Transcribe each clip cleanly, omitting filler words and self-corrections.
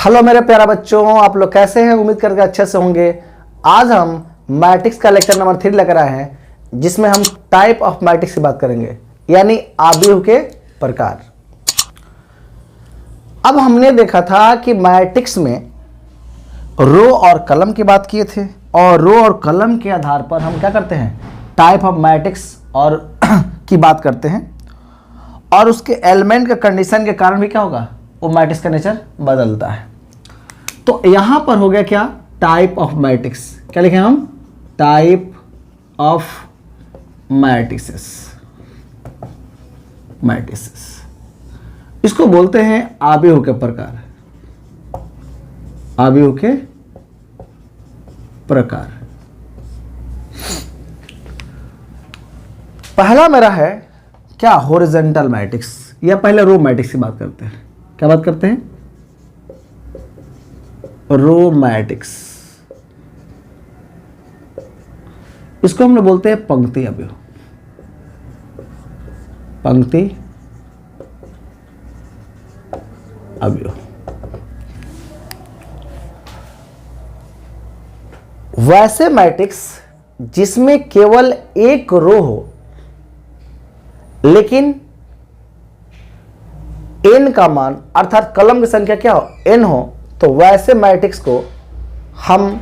Hello मेरे प्यारा बच्चों, आप लोग कैसे हैं? उम्मीद करके अच्छे से होंगे। आज हम मैट्रिक्स का लेक्चर नंबर 3 लेकर आए हैं, जिसमें हम टाइप ऑफ मैट्रिक्स की बात करेंगे, यानी आव्यूह के प्रकार। अब हमने देखा था कि मैट्रिक्स में रो और कलम की बात किए थे, और रो और कलम के आधार पर हम क्या करते हैं, टाइप ऑफ मैट्रिक्स और की बात करते हैं, और उसके एलिमेंट के कंडीशन के कारण भी क्या होगा, वो मैट्रिक्स का नेचर बदलता है। तो यहां पर हो गया क्या, टाइप ऑफ मैट्रिक्स। क्या लिखे हम? Type of matrixes. इसको बोलते हैं आव्यूह के प्रकार। आव्यूह के प्रकार। पहला मेरा है क्या, हॉरिजॉन्टल मैट्रिक्स, या पहले रो मैट्रिक्स की बात करते हैं। क्या बात करते हैं? Row matrix. इसको हम लोग बोलते हैं पंक्ति आव्यूह। पंक्ति आव्यूह। वैसे मैट्रिक्स जिसमें केवल एक रो हो, लेकिन n का मान अर्थात कलम की संख्या क्या हो, n हो, तो वैसे मैट्रिक्स को हम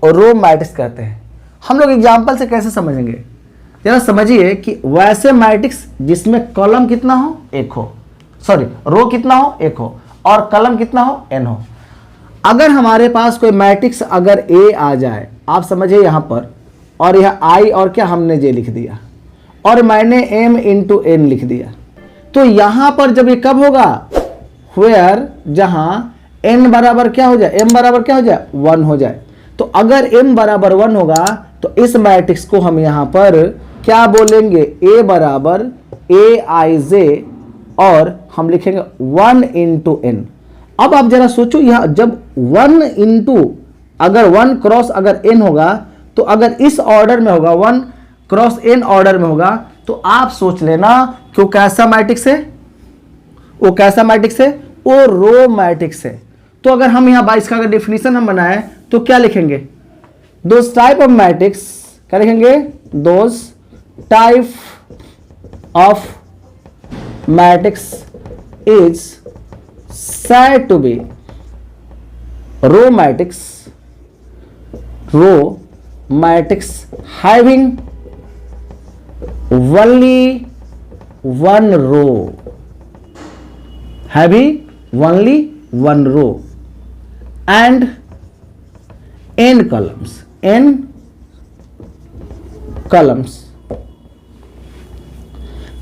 रो मैट्रिक्स कहते हैं। हम लोग एग्जाम्पल से कैसे समझेंगे, जरा समझिए कि वैसे मैट्रिक्स जिसमें कॉलम कितना हो, एक हो, सॉरी रो कितना हो, एक हो, और कलम कितना हो, n हो। अगर हमारे पास कोई मैट्रिक्स अगर A आ जाए, आप समझिए यहाँ पर, और यह I और क्या हमने J लिख दिया, और मैंने M इंटू N लिख दिया, तो यहां पर जब ये कब होगा, वेयर जहां n बराबर क्या हो जाए, m बराबर क्या हो जाए, 1 हो जाए। तो अगर m बराबर 1 होगा तो इस मैट्रिक्स को हम यहां पर क्या बोलेंगे, a बराबर aij, और हम लिखेंगे 1 इंटू n। अब आप जरा सोचो, यहां जब 1 इंटू अगर 1 क्रॉस अगर n होगा, तो अगर इस ऑर्डर में होगा, 1 क्रॉस n ऑर्डर में होगा, तो आप सोच लेना कि वो कैसा मैट्रिक्स है, वो कैसा मैट्रिक्स है, वो रो मैट्रिक्स है। तो अगर हम यहां 22 का अगर डेफिनेशन हम बनाए तो क्या लिखेंगे, दोज टाइप ऑफ मैट्रिक्स, क्या लिखेंगे, those type of matrix is said to be row matrix, row matrix having only one row, having only one row and n columns,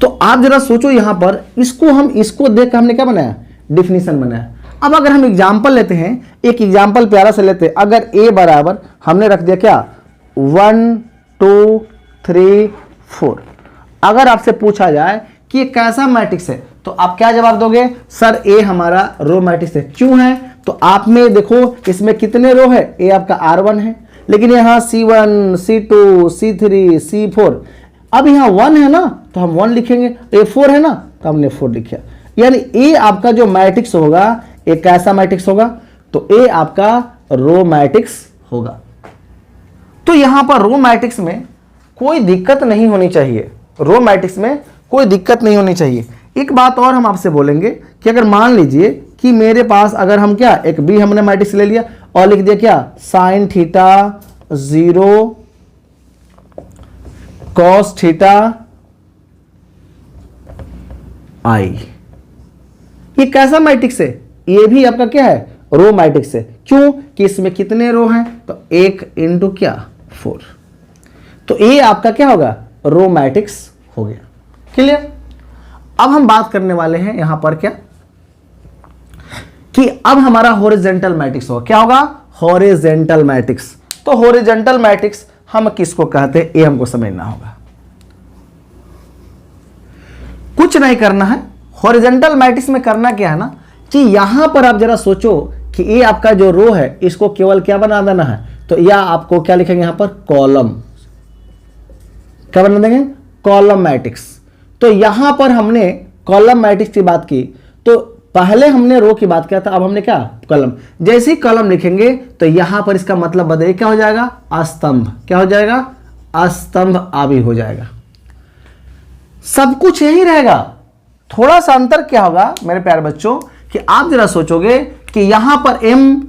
तो आप जरा सोचो, यहां पर इसको देख हमने क्या बनाया, डिफिनीशन बनाया। अब अगर हम एग्जांपल लेते हैं, एक एग्जांपल प्यारा से लेते हैं, अगर a बराबर हमने रख दिया क्या, 1 2 3 4। अगर आपसे पूछा जाए कि ये कैसा मैट्रिक्स है, तो आप क्या जवाब दोगे, सर ए हमारा रो मैट्रिक्स है। क्यों है, तो आप में देखो इसमें कितने रो है, ए आपका R1 है, लेकिन यहाँ C1 C2 C3 C4, अब यहाँ 1 है ना, तो हम 1 लिखेंगे, ए 4 है ना, तो हमने 4 लिखा। यानी ए आपका जो मैट्रिक्स होगा, एक कैसा मैट्रिक्स होगा, तो ए आपका रो मैट्रिक्स होगा। तो यहां पर रो मैट्रिक्स में कोई दिक्कत नहीं होनी चाहिए, रो मैट्रिक्स में कोई दिक्कत नहीं होनी चाहिए। एक बात और हम आपसे बोलेंगे कि अगर मान लीजिए कि मेरे पास अगर हम क्या, एक बी हमने मैट्रिक्स ले लिया और लिख दिया क्या, साइन थीटा 0 कॉस थीटा आई, ये कैसा मैट्रिक्स है, ये भी आपका क्या है, रो मैट्रिक्स है। क्यों कि इसमें कितने रो हैं, तो 1 इंटू क्या 4, तो ये आपका क्या होगा, रो मैट्रिक्स हो गया। क्लियर? अब हम बात करने वाले हैं यहां पर क्या, कि अब हमारा हॉरिजॉन्टल मैट्रिक्स होगा। क्या होगा, हॉरिजॉन्टल मैट्रिक्स। तो हॉरिजॉन्टल मैट्रिक्स हम किसको कहते हैं, ये हमको समझना होगा। कुछ नहीं करना है, हॉरिजॉन्टल मैट्रिक्स में करना क्या है ना, कि यहां पर आप जरा सोचो कि ये आपका जो रो है, इसको केवल क्या बना देना है, तो या आपको क्या लिखेंगे यहां पर, कॉलम। क्या बना देंगे, कॉलम मैट्रिक्स। तो यहां पर हमने कॉलम मैट्रिक्स की बात की, तो पहले हमने रो की बात किया था, अब हमने क्या कॉलम। जैसे ही कॉलम लिखेंगे तो यहां पर इसका मतलब बदले क्या हो जाएगा, अस्तंभ। क्या हो जाएगा, अस्तंभ आदि हो जाएगा। सब कुछ यही रहेगा, थोड़ा सा अंतर क्या होगा मेरे प्यारे बच्चों कि आप जरा सोचोगे कि यहां पर m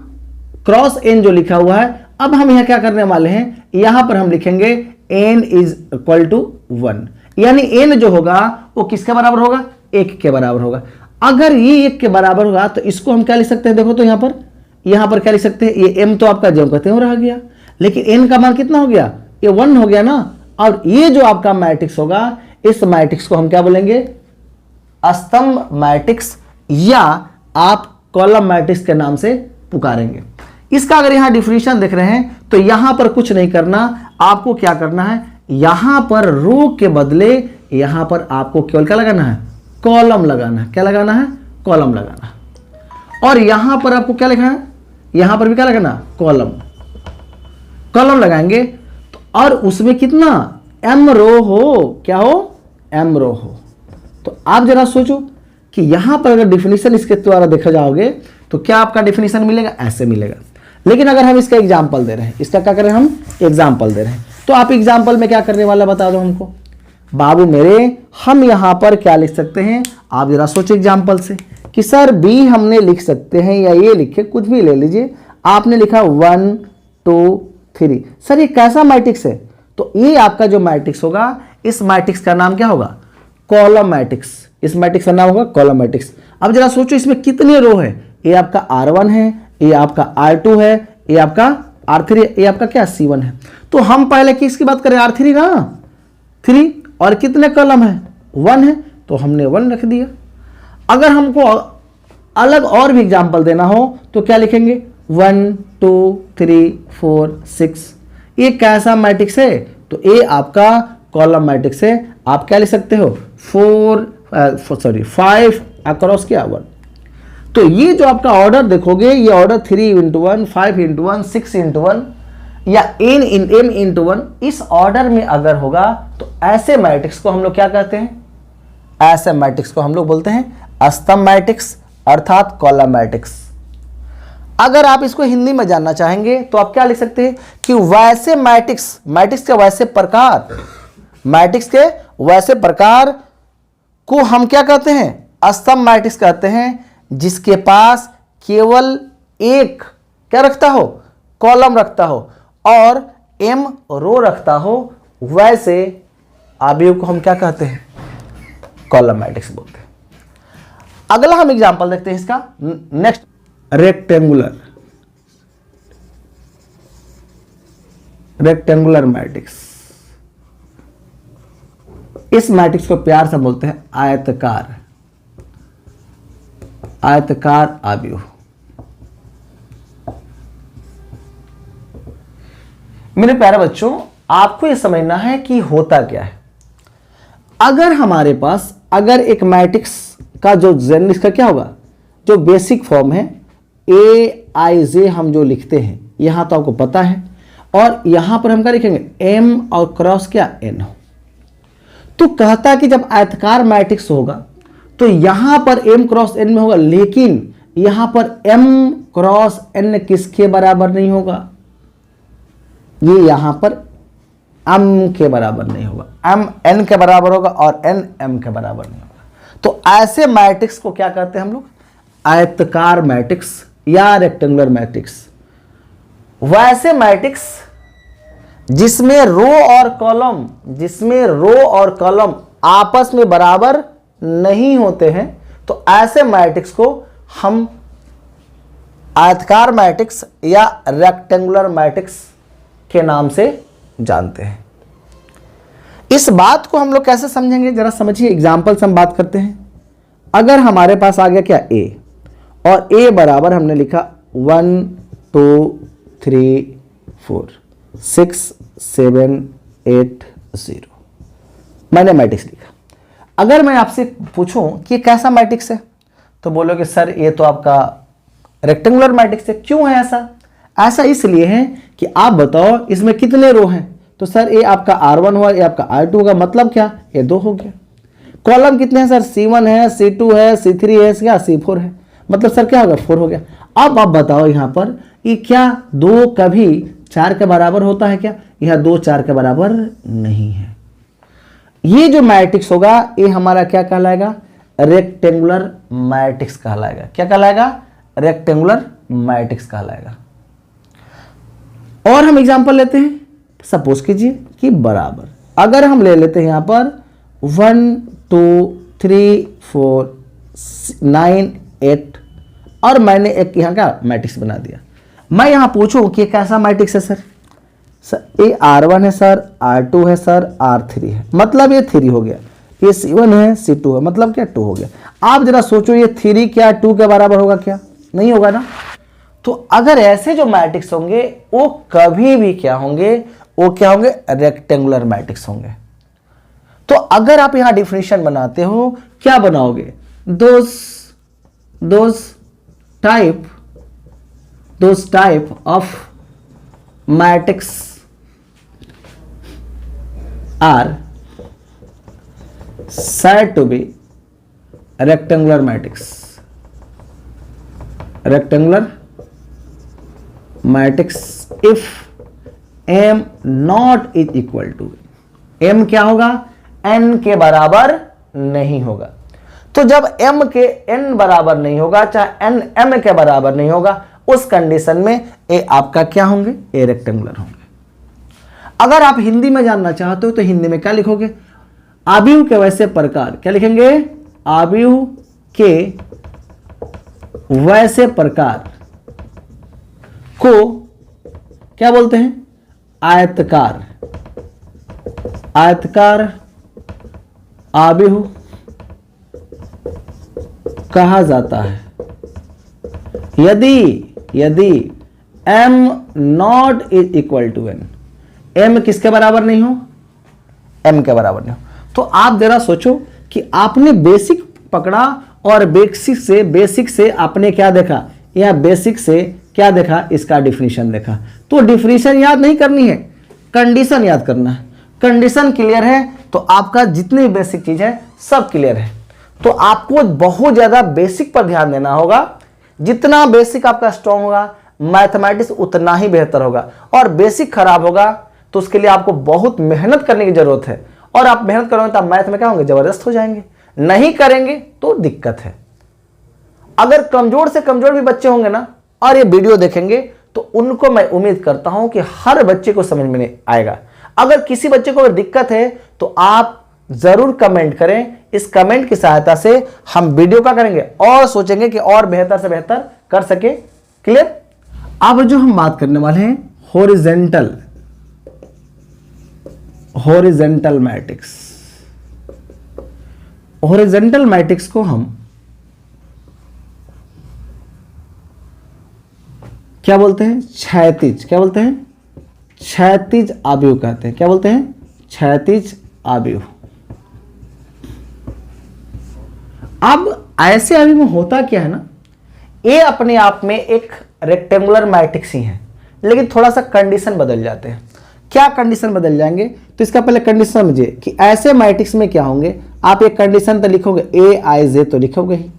क्रॉस n जो लिखा हुआ है, अब हम यहां क्या करने वाले हैं, यहां पर हम लिखेंगे n इज इक्वल टू 1, यानी n जो होगा वो किसके बराबर होगा, 1 के बराबर होगा। अगर ये 1 के बराबर होगा तो इसको हम क्या लिख सकते हैं, देखो तो यहां पर क्या लिख सकते हैं, ये m तो आपका जो कहते हैं रह गया, लेकिन n का मान कितना हो गया, ये 1 हो गया ना। और ये जो आपका मैट्रिक्स होगा, इस मैट्रिक्स को हम क्या बोलेंगे, स्तंभ मैट्रिक्स या आप कॉलम मैट्रिक्स के नाम से पुकारेंगे। इसका अगर यहां डिफिनेशन देख रहे हैं तो यहां पर कुछ नहीं करना, आपको क्या करना है, यहां पर रो के बदले यहां पर आपको केवल क्या लगाना है, कॉलम लगाना है। क्या लगाना है, कॉलम लगाना है। और यहां पर आपको क्या लिखना है, यहां पर भी क्या लगाना, कॉलम। कॉलम लगाएंगे तो और उसमें कितना m रो हो, क्या हो, m रो हो। तो आप जरा सोचो कि यहां पर अगर डिफिनीशन इसके द्वारा देखा जाओगे तो क्या आपका डिफिनीशन मिलेगा, ऐसे मिलेगा। लेकिन अगर हम इसका एग्जाम्पल दे रहे हैं, इसका क्या कर रहे हैं, हम एग्जाम्पल दे रहे हैं, तो आप एग्जाम्पल में क्या करने वाला बता दो हमको, बाबू मेरे। हम यहां पर क्या लिख सकते हैं, आप जरा सोचो एग्जाम्पल से कि सर बी हमने लिख सकते हैं या ये लिखे, कुछ भी ले लीजिए। आपने लिखा 1 2 3, सर ये कैसा मैट्रिक्स है, तो ये आपका जो मैट्रिक्स होगा, इस मैट्रिक्स का नाम क्या होगा, कॉलम मैट्रिक्स। इस मैट्रिक्स का नाम होगा कॉलम मैट्रिक्स। अब जरा सोचो इसमें कितने रो है, ये आपका R1 है, ये आपका R2 है, ये आपका R3 है, ये आपका क्या C1 है। तो हम पहले किसकी बात करें, R3 ना, 3, और कितने कॉलम है, 1 है, तो हमने 1 रख दिया। अगर हमको अलग और भी एग्जाम्पल देना हो तो क्या लिखेंगे, 1 2 3 4 6। ये कैसा मैट्रिक्स है, तो ये आपका कॉलम मैट्रिक्स है। आप क्या लिख सकते हो, 5 अक्रॉस क्या 1। तो ये जो आपका ऑर्डर देखोगे, ये ऑर्डर 3 into 1 5 into 1 6 into 1 या m into 1, इस ऑर्डर में अगर होगा तो ऐसे मैट्रिक्स को हम लोग क्या कहते हैं, ऐसे मैट्रिक्स को हम लोग बोलते हैं स्तंभ मैट्रिक्स अर्थात कॉलम मैट्रिक्स। अगर आप इसको हिंदी में जानना चाहेंगे तो आप क्या लिख सकते हैं कि वैसे मैट्रिक्स के वैसे प्रकार, मैट्रिक्स के वैसे प्रकार को हम क्या कहते हैं, स्तंभ मैट्रिक्स कहते हैं, जिसके पास केवल एक क्या रखता हो, कॉलम रखता हो और m रो रखता हो, वैसे अवयव को हम क्या कहते हैं, कॉलम मैट्रिक्स बोलते हैं। अगला हम एग्जांपल देखते हैं इसका, नेक्स्ट रेक्टेंगुलर मैट्रिक्स। इस मैट्रिक्स को प्यार से बोलते हैं आयताकार अवयव। मेरे प्यारे बच्चों, आपको यह समझना है कि होता क्या है। अगर हमारे पास अगर एक मैट्रिक्स का जो इसका क्या होगा, जो बेसिक फॉर्म है AIJ हम जो लिखते हैं, यहां तो आपको पता है, और यहां पर हम क्या लिखेंगे, m और क्रॉस क्या n हो। तो कहता कि जब आयताकार मैट्रिक्स होगा तो यहां पर m क्रॉस n में होगा, लेकिन यहां पर m क्रॉस n किसके बराबर नहीं होगा, ये यहां पर m के बराबर नहीं होगा, m n के बराबर होगा और n m के बराबर नहीं होगा। तो ऐसे मैट्रिक्स को क्या कहते हैं हम लोग, आयताकार मैट्रिक्स या रेक्टेंगुलर मैट्रिक्स। वैसे मैट्रिक्स जिसमें रो और कॉलम आपस में बराबर नहीं होते हैं, तो ऐसे मैट्रिक्स को हम आयताकार मैट्रिक्स या रेक्टेंगुलर मैट्रिक्स के नाम से जानते हैं। इस बात को हम लोग कैसे समझेंगे, जरा समझिए, एग्जाम्पल से हम बात करते हैं। अगर हमारे पास आ गया क्या a, और a बराबर हमने लिखा 1 2 3 4 6 7 8 0, मैंने मैट्रिक्स लिखा। अगर मैं आपसे पूछूं कि ये कैसा मैट्रिक्स है, तो बोलोगे सर ये तो आपका रेक्टेंगुलर मैट्रिक्स है। क्यों है ऐसा? ऐसा इसलिए है कि आप बताओ इसमें कितने रो हैं, तो सर ये आपका R1 हुआ, ये आपका R2 होगा, मतलब क्या, ये 2 हो गया। कॉलम कितने हैं सर? C1 है, C2 है, C3 है, क्या C4 है, मतलब सर क्या होगा 4 हो गया। अब आप बताओ यहाँ पर ये क्या 2 कभी 4 के बराबर होता है क्या? यह 2 4 के बराबर नहीं है। ये जो मैट्रिक्स होगा ये हमारा क्या कहलाएगा? रेक्टेंगुलर मैट्रिक्स कहलाएगा। क्या कहलाएगा? रेक्टेंगुलर मैट्रिक्स कहलाएगा। और हम एग्जांपल लेते हैं, सपोज कीजिए कि बराबर, अगर हम ले लेते हैं यहां पर 1 2 3 4 9 8 और मैंने एक यहाँ का मैट्रिक्स बना दिया। मैं यहाँ पूछूं कि कैसा मैट्रिक्स है सर? सर ये R1 है सर, R2 है सर, R3 है, मतलब ये 3 हो गया। ये C1 है, C2 है, मतलब क्या 2 हो गया। आप जरा सोचो ये 3 क्या 2 के बराबर होगा क्या? नहीं होगा ना। तो अगर ऐसे जो मैट्रिक्स होंगे वो कभी भी क्या होंगे? वो क्या होंगे? रेक्टेंगुलर मैट्रिक्स होंगे। तो अगर आप यहां डिफिनेशन बनाते हो क्या बनाओगे? those type of matrix are said to be rectangular matrix if m not is equal to, m क्या होगा? n के बराबर नहीं होगा। तो जब m के n बराबर नहीं होगा, चाहे n m के बराबर नहीं होगा, उस कंडीशन में ए आपका क्या होंगे? ए रेक्टेंगुलर होंगे। अगर आप हिंदी में जानना चाहते हो तो हिंदी में क्या लिखोगे? आव्यूह के वैसे प्रकार, क्या लिखेंगे? आव्यूह के वैसे प्रकार को क्या बोलते हैं? आयताकार आव्यूह कहा जाता है यदि m not is equal to n, m किसके बराबर नहीं हो? m के बराबर नहीं हो। तो आप जरा सोचो कि आपने बेसिक पकड़ा और बेसिक से आपने क्या देखा? या बेसिक से क्या देखा? इसका डिफिनीशन देखा। तो डिफिनीशन याद नहीं करनी है, कंडीशन याद करना है। कंडीशन क्लियर है तो आपका जितनी बेसिक चीज है सब क्लियर है। तो आपको बहुत ज्यादा बेसिक पर ध्यान देना होगा। जितना बेसिक आपका स्ट्रांग होगा मैथमेटिक्स उतना ही बेहतर होगा। और बेसिक खराब होगा तो उसके लिए आपको बहुत मेहनत करने की जरूरत है। और आप मेहनत करोगे तो मैथ में क्या होंगे? जबरदस्त हो जाएंगे। नहीं करेंगे तो दिक्कत है। अगर कमजोर से कमजोर भी बच्चे होंगे ना और ये वीडियो देखेंगे तो उनको मैं उम्मीद करता हूं कि हर बच्चे को समझ में आएगा। अगर किसी बच्चे को अगर दिक्कत है तो आप जरूर कमेंट करें। इस कमेंट की सहायता से हम वीडियो का करेंगे और सोचेंगे कि और बेहतर से बेहतर कर सके। क्लियर? अब जो हम बात करने वाले हैं हॉरिजॉन्टल मैट्रिक्स। हॉरिजॉन्टल मैट्रिक्स को हम क्या बोलते हैं? क्षैतिज। क्या बोलते हैं? क्षैतिज आव्यूह कहते हैं। क्या बोलते हैं? क्षैतिज आव्यूह। अब ऐसे आव्यूह में होता क्या है ना, ये अपने आप में एक रेक्टेंगुलर मैट्रिक्स ही है, लेकिन थोड़ा सा कंडीशन बदल जाते हैं। क्या कंडीशन बदल जाएंगे? तो इसका पहले कंडीशन समझिए कि ऐसे मैट्रिक्स में क्या होंगे। आप एक कंडीशन तो लिखोगे Aij तो लिखोगे ही,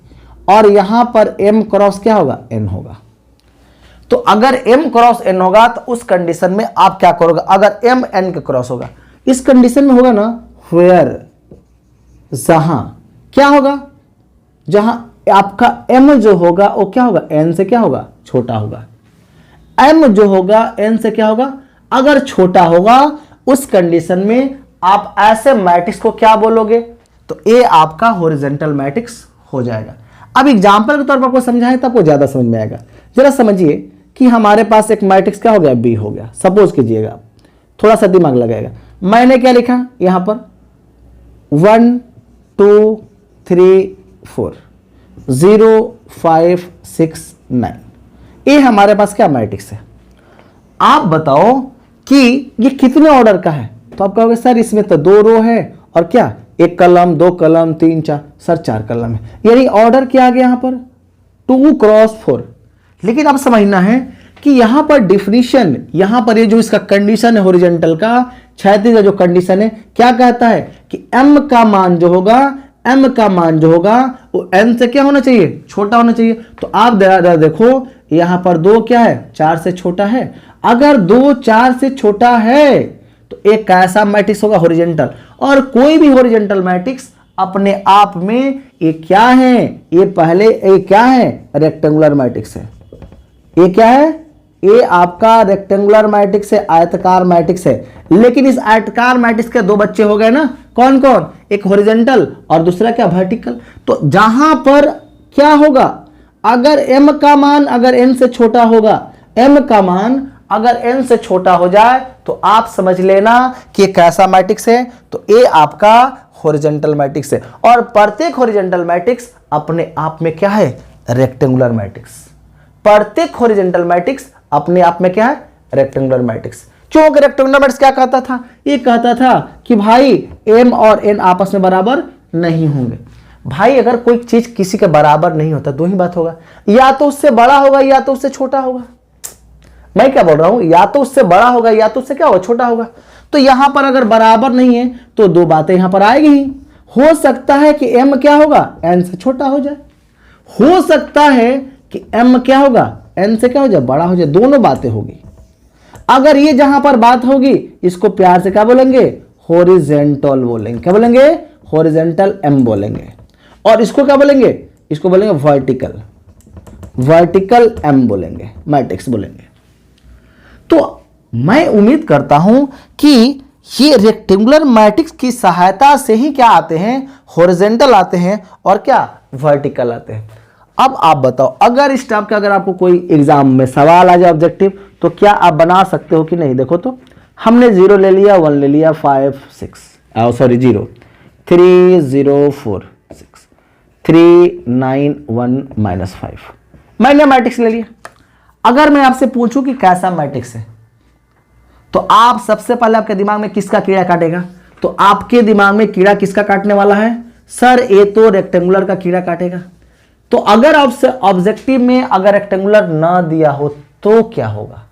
और यहां पर m क्रॉस क्या होगा? n होगा। तो अगर m क्रॉस n होगा तो उस कंडीशन में आप क्या करोगे? अगर m n के क्रॉस होगा, इस कंडीशन में होगा ना वेयर, जहां क्या होगा? जहां आपका m जो होगा वो क्या होगा? n से क्या होगा? छोटा होगा। m जो होगा n से क्या होगा? अगर छोटा होगा उस कंडीशन में आप ऐसे मैट्रिक्स को क्या बोलोगे? तो ये आपका हॉरिजॉन्टल मैट्रिक्स हो जाएगा। अब एग्जांपल के तौर पर आपको समझाएं तो आपको ज्यादा समझ में आएगा। जरा समझिए कि हमारे पास एक मैट्रिक्स क्या हो गया? B हो गया। सपोज कीजिएगा, थोड़ा सा दिमाग लगाएगा। मैंने क्या लिखा यहां पर? 1 2 3 4 0 5 6 9। ये हमारे पास क्या मैट्रिक्स है? आप बताओ कि ये कितने ऑर्डर का है? तो आप कहोगे सर इसमें तो 2 रो है और क्या 1 कलम 2 कलम 3 4, सर 4 कलम है। यानी ऑर्डर क्या आ गया यहां पर? 2 क्रॉस 4। लेकिन अब समझना है कि यहां पर डिफिनीशन, यहां पर ये जो इसका कंडीशन है हॉरिजॉन्टल का, क्षैतिज का जो कंडीशन है, क्या कहता है कि m का मान जो होगा m का मान जो होगा वो n से क्या होना चाहिए, छोटा होना चाहिए। तो आप देखो यहां पर 2 क्या है, 4 से छोटा है। अगर 2 4 से छोटा है तो एक कैसा मैट्रिक्स होगा, हॉरिजॉन्टल। और कोई भी हॉरिजॉन्टल मैट्रिक्स अपने आप में ये क्या है, ये पहले ये क्या है, रेक्टेंगुलर मैट्रिक्स है। ये क्या है, ये आपका रेक्टेंगुलर मैट्रिक्स है, आयताकार मैट्रिक्स है। लेकिन इस आयताकार मैट्रिक्स के 2 बच्चे हो गए ना, कौन कौन, एक हॉरिजॉन्टल और दूसरा क्या, वर्टिकल। तो जहां पर क्या होगा, अगर m का मान अगर n से छोटा होगा, m का मान अगर n से छोटा हो जाए तो आप समझ लेना कि कैसा मैट्रिक्स है, तो ये आपका हॉरिजॉन्टल मैट्रिक्स है। और प्रत्येक हॉरिजॉन्टल मैट्रिक्स अपने आप में क्या है, रेक्टेंगुलर मैट्रिक्स। प्रत्येक हॉरिजॉन्टल मैट्रिक्स अपने आप में क्या है, रेक्टेंगुलर मैट्रिक्स। क्योंकि रेक्टेंगुलर मैट्रिक्स क्या कहता था, ये कहता था कि भाई m और n आपस में बराबर नहीं होंगे। भाई अगर कोई चीज किसी के बराबर नहीं होता, 2 ही बात होगा, या तो उससे बड़ा होगा या तो उससे छोटा होगा। मैं क्या बोल रहा हूं, या तो उससे बड़ा होगा या तो उससे क्या होगा, छोटा होगा। तो यहां पर अगर बराबर नहीं है तो 2 बातें यहां पर आएगी ही। हो सकता है कि m क्या होगा, n से छोटा हो जाए, हो सकता है कि m क्या होगा, n से क्या हो जाए, बड़ा हो जाए। दोनों बातें होगी। अगर ये जहां पर बात होगी, इसको प्यार से क्या बोलेंगे, हॉरिजॉन्टल बोलेंगे। क्या बोलेंगे, हॉरिजॉन्टल m बोलेंगे। और इसको क्या बोलेंगे, इसको बोलेंगे वर्टिकल, वर्टिकल m बोलेंगे, मैट्रिक्स बोलेंगे। तो मैं उम्मीद करता हूं कि ये रेक्टेंगुलर मैट्रिक्स की सहायता से ही क्या आते हैं, हॉरिजॉन्टल आते हैं और क्या, वर्टिकल आते हैं। अब आप बताओ, अगर इस टाइप का अगर आपको कोई एग्जाम में सवाल आ जाए ऑब्जेक्टिव, तो क्या आप बना सकते हो कि नहीं। देखो तो हमने 0 ले लिया, 1 ले लिया, 5 6 सॉरी 0 3 0 4 6 3 9 1 -5 मैंने मैट्रिक्स ले लिया। अगर मैं आपसे पूछूं कि कैसा मैट्रिक्स है, तो आप सबसे पहले आपके दिमाग में किसका कीड़ा काटेगा, तो आपके दिमाग में कीड़ा किसका काटने वाला है, सर ये तो रेक्टेंगुलर का कीड़ा काटेगा। तो अगर आपसे ऑब्जेक्टिव में अगर रेक्टेंगुलर ना दिया हो तो क्या होगा,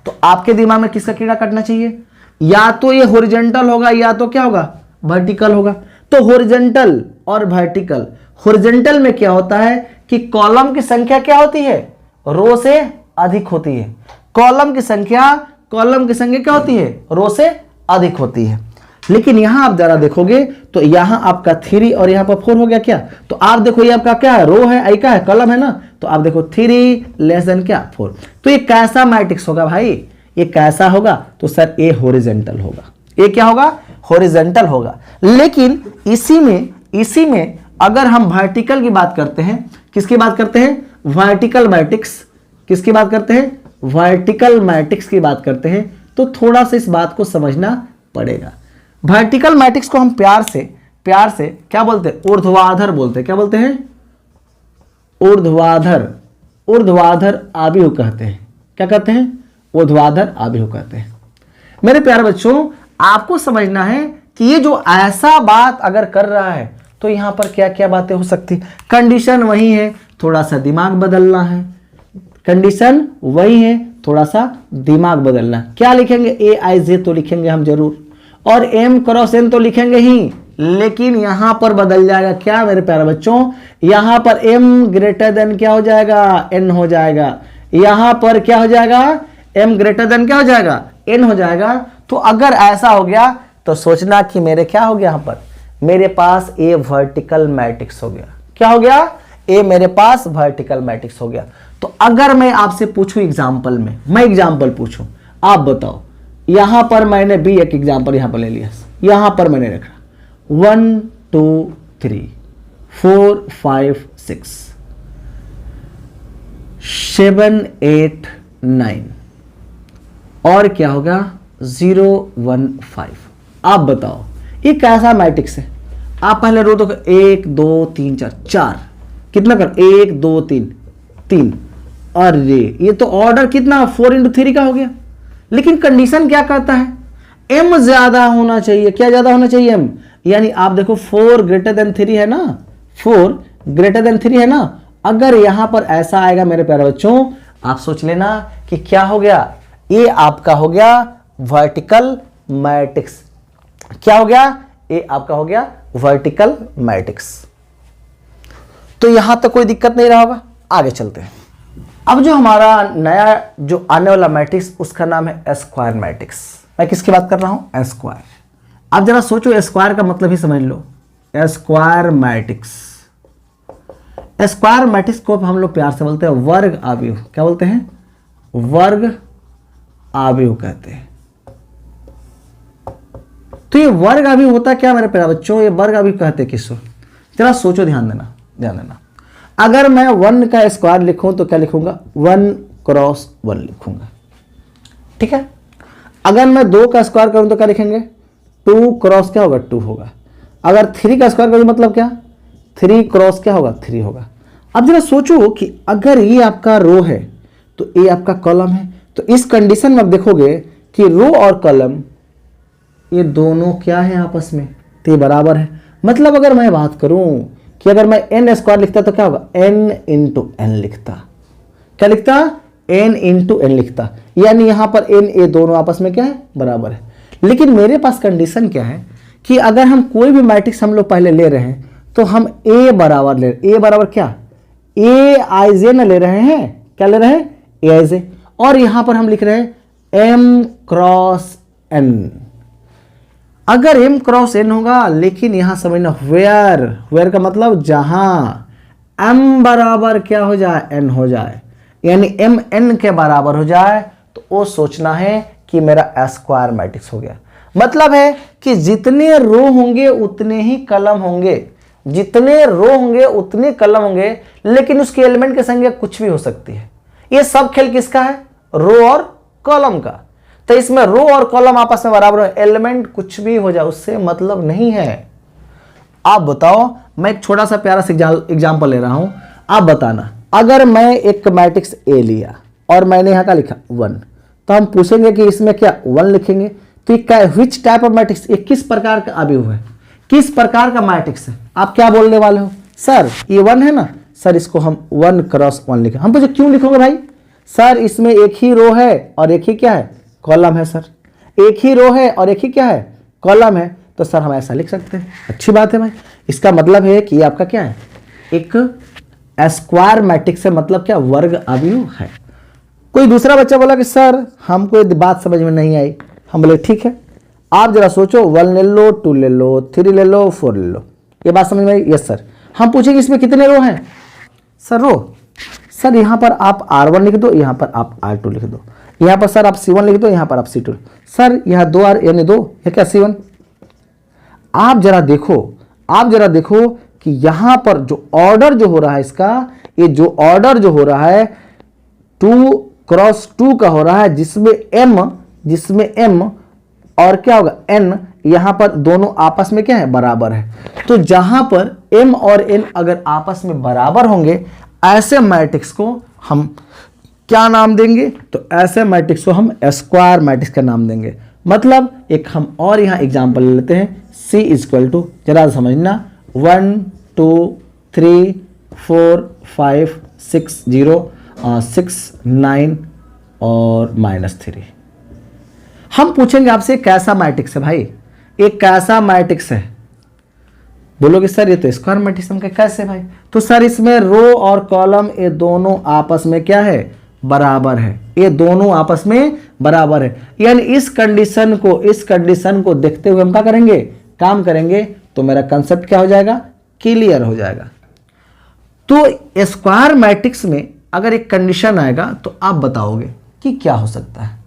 तो आपके दिमाग में किसका कीड़ा काटना चाहिए, या तो ये हॉरिजॉन्टल होगा या तो क्या होगा, वर्टिकल होगा। तो हॉरिजॉन्टल और वर्टिकल, हॉरिजॉन्टल में क्या होता है कि कॉलम की संख्या क्या होती है, रो से अधिक होती है। कॉलम की संख्या क्या होती है, रो से अधिक होती है। लेकिन यहां आप जरा देखोगे तो यहां आपका 3 और यहां पर 4 हो गया क्या, तो आप देखो ये आपका क्या है, रो है, आई का है, कॉलम है ना। तो आप देखो 3 लेस देन क्या 4। तो ये कैसा मैट्रिक्स होगा भाई, ये कैसा होगा, तो सर ये हॉरिजॉन्टल होगा। ये क्या होगा, हॉरिजॉन्टल होगा। लेकिन इसी में अगर हम वर्टिकल की बात करते हैं, किसकी बात करते हैं, वर्टिकल मैट्रिक्स, किसकी बात करते हैं, वर्टिकल मैट्रिक्स की बात करते हैं, तो थोड़ा सा इस बात को समझना पड़ेगा। वर्टिकल मैट्रिक्स को हम प्यार से क्या बोलते हैं, ऊर्ध्वाधर बोलते हैं। क्या बोलते हैं, ऊर्ध्वाधर आव्यूह कहते हैं। क्या कहते हैं, ऊर्ध्वाधर आव्यूह कहते हैं। मेरे प्यारे बच्चों, आपको समझना है कि ये जो ऐसा बात अगर कर रहा है तो यहां पर क्या क्या बातें हो सकती, कंडीशन वही है, थोड़ा सा दिमाग बदलना है। कंडीशन वही है, थोड़ा सा दिमाग बदलना। क्या लिखेंगे, AIJ तो लिखेंगे हम जरूर, और M क्रॉस N तो लिखेंगे ही, लेकिन यहां पर बदल जाएगा क्या मेरे प्यारे बच्चों, यहां पर M ग्रेटर देन क्या हो जाएगा, N हो जाएगा। यहां पर क्या हो जाएगा, M ग्रेटर देन क्या हो जाएगा, N हो जाएगा। तो अगर ऐसा हो गया तो सोचना कि मेरे क्या हो गया, यहां पर मेरे पास ए वर्टिकल मैट्रिक्स हो गया। क्या हो गया, ए मेरे पास वर्टिकल मैट्रिक्स हो गया। तो अगर मैं आपसे पूछूं एग्जाम्पल में, मैं एग्जाम्पल पूछूं, आप बताओ, यहां पर मैंने भी एक एग्जाम्पल यहां पर ले लिया, यहां पर मैंने रखा 1 2 3 4 5 6 7 8 9 और क्या होगा 0 1 5। आप बताओ ये कैसा मैट्रिक्स है। आप पहले रो तो 1 2 3 4 4 कितना कर 1 2 3 3, अरे ये तो ऑर्डर कितना 4 × 3 का हो गया। लेकिन कंडीशन क्या कहता है, m ज्यादा होना चाहिए। क्या ज्यादा होना चाहिए, m, यानी आप देखो 4 ग्रेटर देन 3 है ना, 4 ग्रेटर देन 3 है ना। अगर यहां पर ऐसा आएगा मेरे प्यारे बच्चों, आप सोच लेना कि क्या हो गया, ये आपका हो गया वर्टिकल मैट्रिक्स। क्या हो गया, ये आपका हो गया वर्टिकल मैट्रिक्स। तो यहां तक कोई दिक्कत नहीं रहा होगा, आगे चलते हैं। अब जो हमारा नया जो आने वाला मैट्रिक्स उसका नाम है स्क्वायर मैट्रिक्स। मैं किसकी बात कर रहा हूं? स्क्वायर। अब जरा सोचो, स्क्वायर का मतलब ही समझ लो, स्क्वायर मैट्रिक्स। स्क्वायर मैट्रिक्स को हम लोग प्यार से बोलते हैं वर्ग आव्यूह। क्या बोलते हैं? वर्ग आव्यूह कहते हैं। तो ये वर्ग आव्यूह होता क्या मेरे प्यारे बच्चों? ये वर्ग आव्यूह कहते किसको? जरा सोचो, ध्यान देना। अगर मैं 1 का स्क्वायर लिखूं तो क्या लिखूंगा? 1 क्रॉस 1 लिखूंगा, ठीक है। अगर मैं 2 का स्क्वायर करूं तो क्या लिखेंगे? 2 क्रॉस क्या होगा? 2 होगा। अगर 3 का स्क्वायर करूं मतलब क्या? 3 क्रॉस क्या होगा? 3 होगा। अब जरा सोचो कि अगर ये आपका रो है तो ये आपका कॉलम है, तो इस कंडीशन में आप देखोगे कि रो और कॉलम ये दोनों क्या है आपस में? तो ये बराबर है। मतलब अगर मैं बात करूं कि अगर मैं n स्क्वायर लिखता तो क्या होगा? n इंटू एन लिखता। क्या लिखता? n इंटू एन लिखता। यानी यहां पर n a दोनों आपस में क्या है? बराबर है। लेकिन मेरे पास कंडीशन क्या है कि अगर हम कोई भी मैट्रिक्स हम लोग पहले ले रहे हैं तो हम a बराबर ले रहे हैं। a बराबर क्या? a i j न ले रहे हैं। क्या ले रहे हैं? a i j। और यहां पर हम लिख रहे हैं m क्रॉस n। अगर m क्रॉस n होगा, लेकिन यहां समझना वेयर का मतलब जहां m बराबर क्या हो जाए? n हो जाए, यानी m n के बराबर हो जाए, तो वो सोचना है कि मेरा स्क्वायर मैट्रिक्स हो गया। मतलब है कि जितने रो होंगे उतने ही कलम होंगे, जितने रो होंगे उतने कलम होंगे, लेकिन उसके एलिमेंट की संख्या कुछ भी हो सकती है। ये सब खेल किसका है? रो और कॉलम का। तो इसमें रो और कॉलम आपस में बराबर है, एलिमेंट कुछ भी हो जाए उससे मतलब नहीं है। आप बताओ, मैं एक छोटा सा प्यारा सा एग्जांपल ले रहा हूं, आप बताना। अगर मैं एक मैट्रिक्स ए लिया और मैंने यहां का लिखा 1, तो हम पूछेंगे कि इसमें क्या 1 लिखेंगे? तो विच टाइप ऑफ मैट्रिक्स, ये किस प्रकार का आव्यूह है, किस प्रकार का मैट्रिक्स है? आप क्या बोलने वाले हो? सर ये 1 है ना, सर इसको हम 1 क्रॉस 1 लिखें। हम पूछे क्यों लिखोगे भाई? सर इसमें एक ही रो है और एक ही क्या है? कॉलम है। सर एक ही रो है और एक ही क्या है? कॉलम है। तो सर हम ऐसा लिख सकते हैं। अच्छी बात है भाई। इसका मतलब है कि ये आपका क्या है? एक स्क्वायर मैट्रिक्स है, मतलब क्या? वर्ग आव्यूह है। कोई दूसरा बच्चा बोला कि सर हमको ये बात समझ में नहीं आई। हम बोले ठीक है, आप जरा सोचो, 1 ले लो, 2 ले लो, 3 ले लो, 4 ले लो। ये बात समझ में आई? Yes sir. हम पूछेंगे इसमें कितने रो हैं? सर रो, सर यहाँ पर आप R1 लिख दो, यहाँ पर आप R2 लिख दो, यहाँ पर सर आप C1 लिख दो, यहाँ पर आप C2। सर यहाँ 2 R यानी 2, ये क्या C1? आप जरा देखो कि यहाँ पर जो ऑर्डर जो हो रहा है इसका, ये जो ऑर्डर जो हो रहा है 2 क्रॉस 2 का हो रहा है, जिसमें m और क्या होगा? n, यहां पर दोनों आपस में क्या है? बराबर है। तो जहां पर m और n अगर आपस में बराबर होंगे, ऐसे मैट्रिक्स को हम क्या नाम देंगे? तो ऐसे मैट्रिक्स को हम स्क्वायर मैट्रिक्स का नाम देंगे। मतलब एक हम और यहां एग्जांपल ले लेते हैं। C इक्वल टू, जरा समझना, 1 2 3 4 5 6 0 6 9 और -3। हम पूछेंगे आपसे कैसा मैट्रिक्स है भाई? एक कैसा मैट्रिक्स है? बोलोगे सर ये तो स्क्वायर मैट्रिक्स। हम कैसे भाई? तो सर इसमें रो और कॉलम ये दोनों आपस में क्या है? बराबर है। ये दोनों आपस में बराबर है। यानी इस कंडीशन को देखते हुए हम क्या करेंगे? काम करेंगे। तो मेरा कंसेप्ट क्या हो जाएगा? क्लियर हो जाएगा। तो स्क्वायर मैट्रिक्स में अगर एक कंडीशन आएगा तो आप बताओगे कि क्या हो सकता है,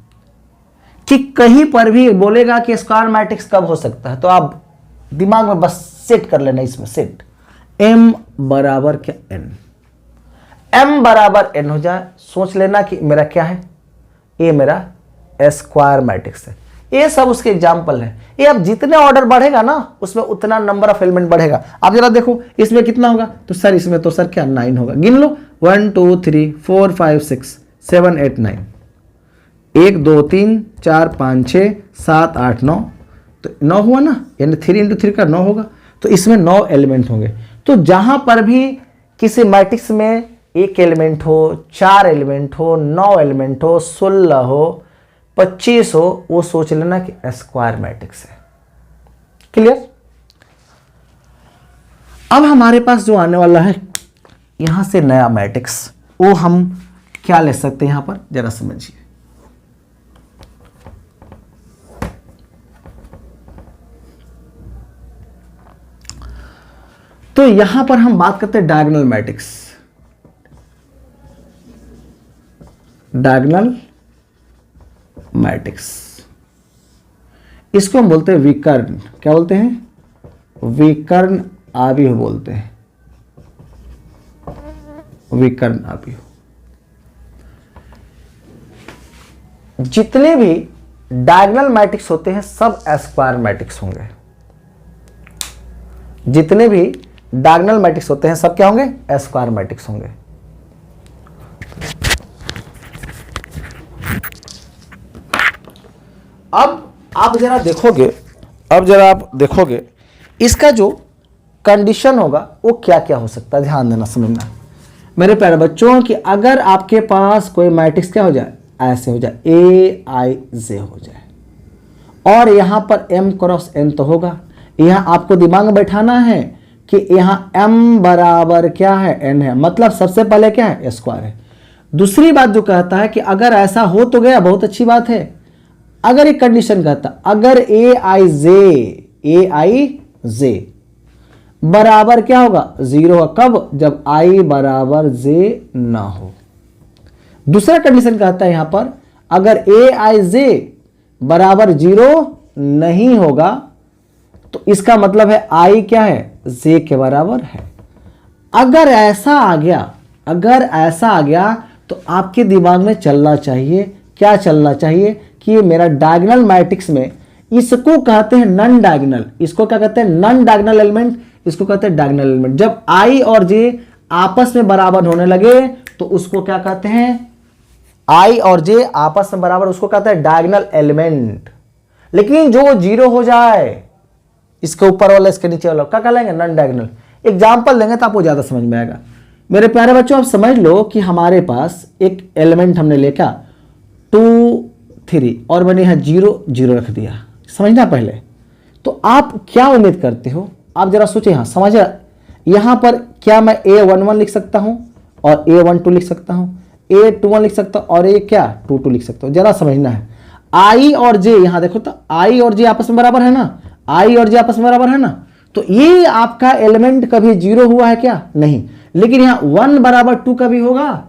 कि कहीं पर भी बोलेगा कि स्क्वायर मैट्रिक्स कब हो सकता है, तो आप दिमाग में बस सेट कर लेना, इसमें सेट m बराबर क्या n, m बराबर n हो जाए, सोच लेना कि मेरा क्या है? ये मेरा स्क्वायर मैट्रिक्स है। ये सब उसके एग्जाम्पल है। ये अब जितने ऑर्डर बढ़ेगा ना उसमें उतना नंबर ऑफ एलिमेंट बढ़ेगा। आप जरा देखो इसमें कितना होगा? तो सर इसमें तो सर क्या 9 होगा। गिन लो, 1 2 3 4 5 6 7 8 9, 1 2 3 4 5 6 7 8 9, तो 9 हुआ ना, यानी 3 इंटू 3 का 9 होगा। तो इसमें 9 एलिमेंट होंगे। तो जहां पर भी किसी मैट्रिक्स में 1 एलिमेंट हो, 4 एलिमेंट हो, 9 एलिमेंट हो, 16 हो, 25 हो, वो सोच लेना कि स्क्वायर मैट्रिक्स है। क्लियर? अब हमारे पास जो आने वाला है यहां से नया मैट्रिक्स, वो हम क्या ले सकते हैं यहां पर, जरा समझिए। तो यहां पर हम बात करते हैं डायगोनल मैट्रिक्स। डायगोनल मैट्रिक्स, इसको हम बोलते हैं विकर्ण। क्या बोलते हैं? विकर्ण आव्यूह बोलते हैं, विकर्ण आव्यूह। जितने भी डायगोनल मैट्रिक्स होते हैं सब स्क्वायर मैट्रिक्स होंगे। जितने भी डायगोनल मैट्रिक्स होते हैं सब क्या होंगे? स्क्वायर मैट्रिक्स होंगे। अब आप जरा देखोगे, इसका जो कंडीशन होगा वो क्या क्या हो सकता है, ध्यान देना, समझना मेरे प्यारे बच्चों कि अगर आपके पास कोई मैट्रिक्स क्या हो जाए, ऐसे हो जाए, Aij हो जाए, और यहां पर m क्रॉस n तो होगा। यहां आपको दिमाग में बैठाना है कि यहां m बराबर क्या है? n है, मतलब सबसे पहले क्या है? स्क्वायर है। दूसरी बात जो कहता है कि अगर ऐसा हो तो गया, बहुत अच्छी बात है। अगर एक कंडीशन कहता, अगर Aij बराबर क्या होगा? 0 होगा। कब? जब I बराबर j ना हो। दूसरा कंडीशन कहता है यहां पर, अगर Aij बराबर 0 नहीं होगा तो इसका मतलब है I क्या है? j के बराबर है। अगर ऐसा आ गया तो आपके दिमाग में चलना चाहिए, क्या चलना चाहिए कि ये मेरा डायगोनल मैट्रिक्स में, इसको कहते हैं नॉन डायगोनल। इसको क्या कहते हैं? Non diagonal element. इसको कहते हैं डायगोनल एलिमेंट। जब I और j आपस में बराबर होने लगे तो उसको क्या कहते हैं? I और j आपस में बराबर, उसको कहते हैं डायगोनल एलिमेंट। लेकिन जो 0 हो जाए, इसके ऊपर वाला इसके नीचे वाला, क्या कहलाएंगे? Non diagonal. एग्जाम्पल देंगे तो आपको ज्यादा समझ में आएगा। मेरे प्यारे बच्चों, आप समझ लो कि हमारे पास एक एलिमेंट हमने लेकर 2 3 और मैंने यहाँ 0 0 रख दिया, समझना पहले। तो आप क्या उम्मीद करते हो? आप जरा सोचिए, हाँ समझ, यहां पर क्या मैं A11 लिख सकता हूं और A12 लिख सकता हूं, A21 लिख सकता हूं और A क्या 22 लिख सकता हूं? जरा समझना है। I और J, यहां देखो तो I और J आपस में बराबर है ना, I और J आपस में बराबर है ना, तो ये आपका एलिमेंट कभी 0 हुआ है क्या? नहीं। लेकिन यहां 1 बराबर 2 कभी होगा?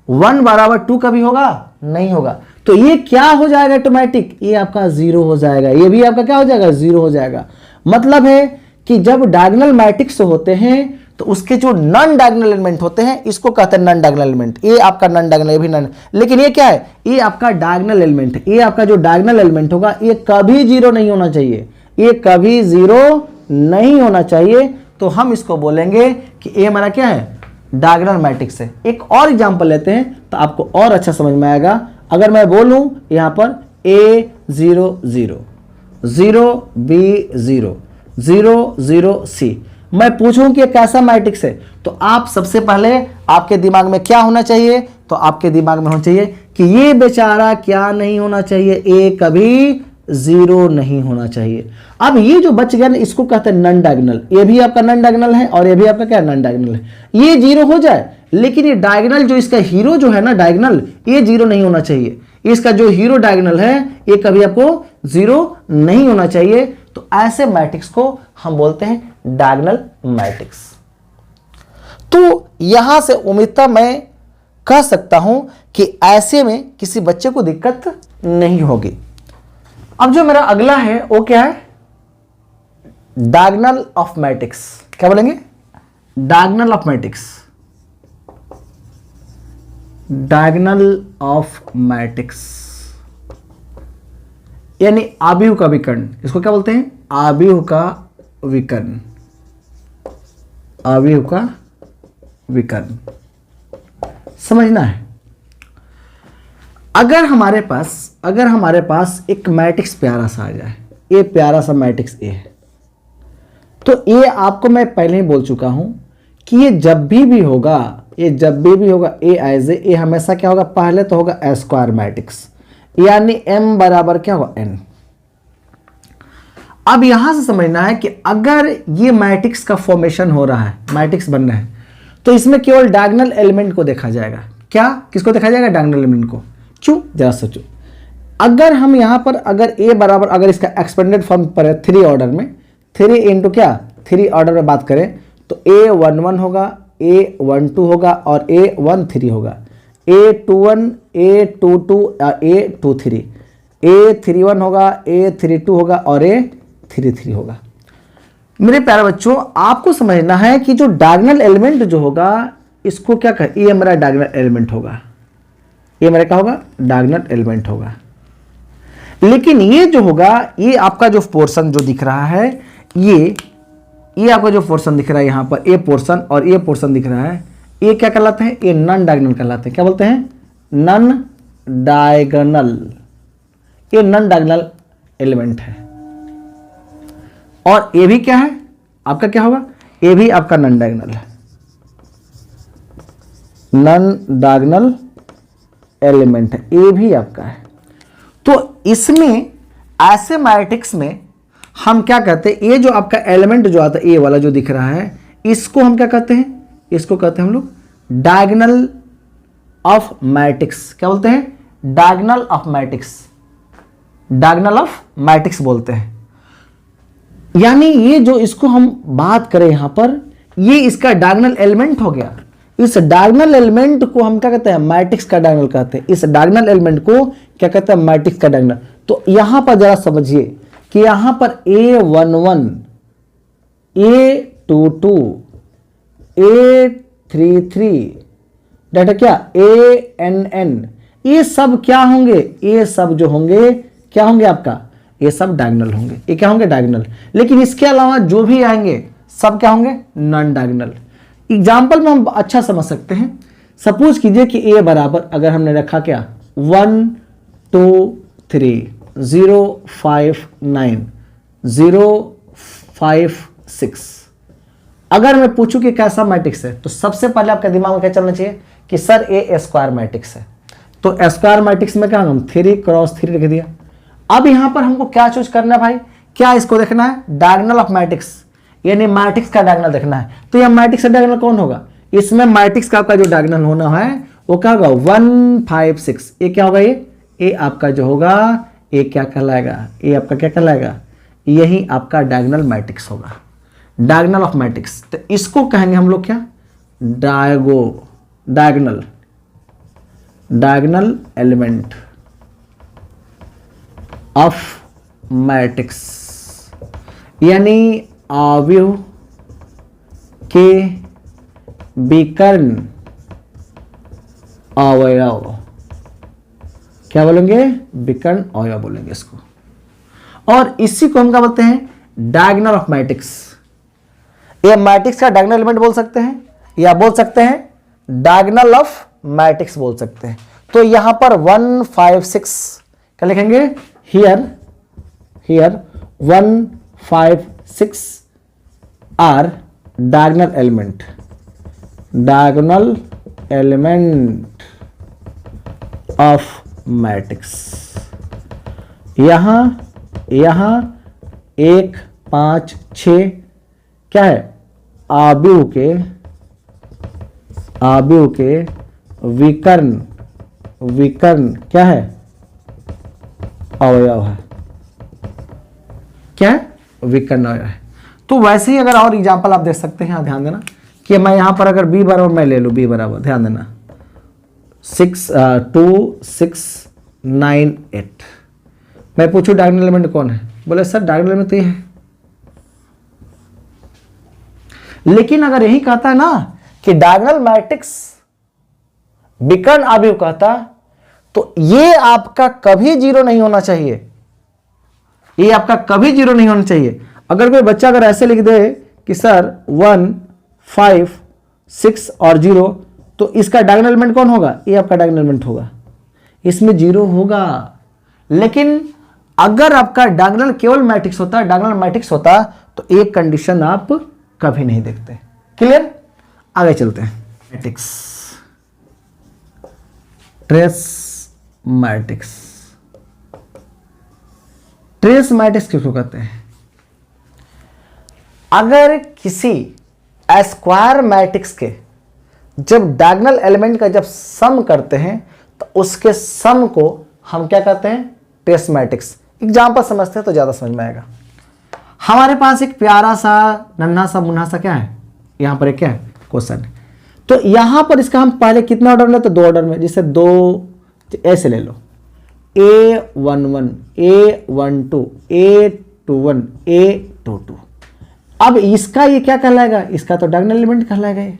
1 बराबर 2 कभी होगा? नहीं होगा। तो ये क्या हो जाएगा? ऑटोमेटिक ये आपका 0 हो जाएगा, ये भी आपका क्या हो जाएगा? 0 हो जाएगा। मतलब है कि जब डायगोनल मैट्रिक्स होते हैं तो उसके जो नॉन डायगोनल एलिमेंट होते हैं, इसको कहते हैं नॉन डायगोनल एलिमेंट। ये आपका नॉन डायगोनल, ये भी नॉन, लेकिन ये क्या है? ये आपका डायगोनल एलिमेंट है। ये आपका जो डायगोनल एलिमेंट होगा ये कभी 0 नहीं होना चाहिए, ये कभी 0 नहीं होना चाहिए। तो हम इसको बोलेंगे कि ये हमारा क्या है? डायगोनल मैट्रिक्स है। एक और एग्जांपल लेते हैं तो आपको और अच्छा समझ में आएगा। अगर मैं बोलूं यहां पर A0 0 0 B 0 0 0 C, मैं पूछूं कि कैसा मैट्रिक्स है, तो आप सबसे पहले आपके दिमाग में क्या होना चाहिए? तो आपके दिमाग में होना चाहिए कि ये बेचारा क्या नहीं होना चाहिए? A कभी 0 नहीं होना चाहिए। अब ये जो बच गया ना, इसको कहते हैं नॉन डायगोनल। ये भी आपका नॉन डायगोनल है और ये भी आपका क्या नॉन डायगोनल है। ये 0 हो जाए, लेकिन ये डायगोनल जो इसका हीरो जो है ना डायगोनल, ये 0 नहीं होना चाहिए। इसका जो हीरो डायगोनल है ये कभी आपको 0 नहीं होना चाहिए। तो ऐसे मैट्रिक्स को हम बोलते हैं डायगोनल मैट्रिक्स। तो यहां से उम्मीदता मैं कह सकता हूं कि ऐसे में किसी बच्चे को दिक्कत नहीं होगी। अब जो मेरा अगला है वो क्या है? Diagonal of matrix. क्या बोलेंगे? Diagonal of matrix. Diagonal of matrix यानी आव्यूह का विकर्ण। इसको क्या बोलते हैं? आव्यूह का विकर्ण। आव्यूह का विकर्ण समझना है। अगर हमारे पास एक मैट्रिक्स प्यारा सा आ जाए, ये प्यारा सा मैट्रिक्स ए है, तो ये आपको मैं पहले ही बोल चुका हूं कि ये जब भी होगा Aij, ये हमेशा क्या होगा? पहले तो होगा स्क्वायर मैट्रिक्स, यानी m बराबर क्या होगा? n। अब यहां से समझना है कि अगर ये मैट्रिक्स का फॉर्मेशन हो रहा है, मैट्रिक्स बन रहा है, तो इसमें केवल डायगोनल एलिमेंट को देखा जाएगा। क्या, किसको देखा जाएगा? डायगोनल एलिमेंट को। क्यों? जरा सोचो, अगर हम यहां पर अगर a बराबर, अगर इसका एक्सपेंडेड फॉर्म पर है 3 ऑर्डर में, 3 इंटू क्या 3 ऑर्डर में बात करें तो a11 होगा, a12 होगा और a13 होगा, a21, a22 और a23, a31 होगा, a32 होगा और a33 होगा। मेरे प्यारे बच्चों, आपको समझना है कि जो डायगोनल एलिमेंट जो होगा इसको क्या कहें? ये मेरा डायगोनल एलिमेंट होगा, ये मेरा क्या होगा? डायगोनल एलिमेंट होगा। लेकिन ये जो होगा, ये आपका जो पोर्शन जो दिख रहा है, ये आपका जो पोर्शन दिख रहा है यहां पर, ये पोर्शन और ये पोर्शन दिख रहा है, ये क्या कहलाते हैं? ये नॉन डायगोनल कहलाते हैं। क्या बोलते हैं? Non diagonal. ये नॉन डायगोनल एलिमेंट है। और ये भी क्या है? आपका क्या होगा? ये भी आपका नॉन डायगोनल है, नॉन डायगोनल एलिमेंट है, ये भी आपका है। तो इसमें ऐसे मैट्रिक्स में हम क्या कहते हैं? ये जो आपका एलिमेंट जो आता है, ये वाला जो दिख रहा है, इसको हम क्या कहते हैं? इसको कहते हैं हम लोग डायगोनल ऑफ मैट्रिक्स। क्या बोलते हैं? Diagonal of matrix, diagonal of matrix बोलते हैं। यानी ये जो इसको हम बात करें यहां पर, ये इसका डायगोनल एलिमेंट हो गया। इस डायगोनल एलिमेंट को हम क्या कहते हैं? मैट्रिक्स का डायगोनल कहते हैं। इस डायगोनल एलिमेंट को क्या कहते हैं? मैट्रिक्स का डायगोनल। तो यहां पर जरा समझिए कि यहां पर a11, a22, a33 डाटा क्या ann, ये सब क्या होंगे? ये सब जो होंगे क्या होंगे आपका? ये सब डायगोनल होंगे। ये क्या होंगे? डायगोनल। लेकिन इसके अलावा जो भी आएंगे सब क्या होंगे? Non diagonal. एग्जाम्पल में हम अच्छा समझ सकते हैं। सपोज कीजिए कि a बराबर अगर हमने रखा क्या 1 2 3 0 5 9 0 5 6। अगर मैं पूछूं कि कैसा मैट्रिक्स है, तो सबसे पहले आपके दिमाग में क्या चलना चाहिए कि सर ए स्क्वायर मैट्रिक्स है। तो स्क्वायर मैट्रिक्स में क्या हम 3 क्रॉस 3 लिख दिया। अब यहां पर हमको क्या चूज करना है भाई? क्या इसको देखना है? डायगोनल ऑफ मैट्रिक्स, यानी मैट्रिक्स का डायगोनल देखना है। तो यह मैट्रिक्स का डायगोनल कौन होगा? इसमें मैट्रिक्स का आपका जो डायगोनल होना है वो क्या होगा? 1 5 6। ये क्या होगा? ये आपका जो होगा ये क्या कहलाएगा? ये आपका क्या कहलाएगा? यही आपका डायगोनल मैट्रिक्स होगा, डायगोनल ऑफ मैट्रिक्स। तो इसको कहेंगे हम लोग क्या? Diagonal, diagonal element of matrix, यानी अवयव के विकर्ण अवयव। क्या बोलेंगे? विकर्ण अवयव बोलेंगे इसको। और इसी को हम क्या बोलते हैं? Diagonal of matrix. ये मैट्रिक्स का डायगोनल एलिमेंट बोल सकते हैं या बोल सकते हैं डायगोनल ऑफ मैट्रिक्स बोल सकते हैं। तो यहां पर 1 5 6 क्या लिखेंगे? Here 1 5 6 are diagonal element, diagonal element of matrix. यहां 1 5 6 क्या है? अवयव के विकर्ण क्या है? अवयव है। क्या है? विकर्ण अवयव है। तो वैसे ही अगर और एग्जांपल आप देख सकते हैं, ध्यान देना कि मैं यहां पर अगर b बराबर मैं ले लूं, b बराबर ध्यान देना 2 6 9 8। मैं पूछूं डायगोनल एलिमेंट कौन है? बोले सर डायगोनल एलिमेंट तो ये है। लेकिन अगर यही कहता है ना कि डायगोनल मैट्रिक्स विकर्ण अवयव कहता, तो ये आपका कभी 0 नहीं होना चाहिए। ये आपका कभी 0 नहीं होना चाहिए। अगर कोई बच्चा अगर ऐसे लिख दे कि सर 1 5 6 और 0, तो इसका डायगोनल एलिमेंट कौन होगा? ये आपका डायगोनल एलिमेंट होगा, इसमें 0 होगा। लेकिन अगर आपका डायगोनल केवल मैट्रिक्स होता, डायगोनल मैट्रिक्स होता, तो एक कंडीशन आप कभी नहीं देखते। क्लियर? आगे चलते हैं। Matrix, trace matrix. Trace matrix किसको कहते हैं? अगर किसी स्क्वायर मैट्रिक्स के जब डायगोनल एलिमेंट का जब सम करते हैं तो उसके सम को हम क्या कहते हैं, ट्रेस मैट्रिक्स। एग्जाम्पल समझते हैं तो ज़्यादा समझ में आएगा। हमारे पास एक प्यारा सा नन्हा सा मुन्ना सा क्या है, यहाँ पर एक क्या है, क्वेश्चन है। तो यहाँ पर इसका हम पहले कितना ऑर्डर में, तो 2 ऑर्डर में, जिससे 2 ऐसे ले लो, A11, A12, A21, A22। अब इसका ये क्या कहलाएगा, इसका तो डायगोनल एलिमेंट कहलाएगा ये।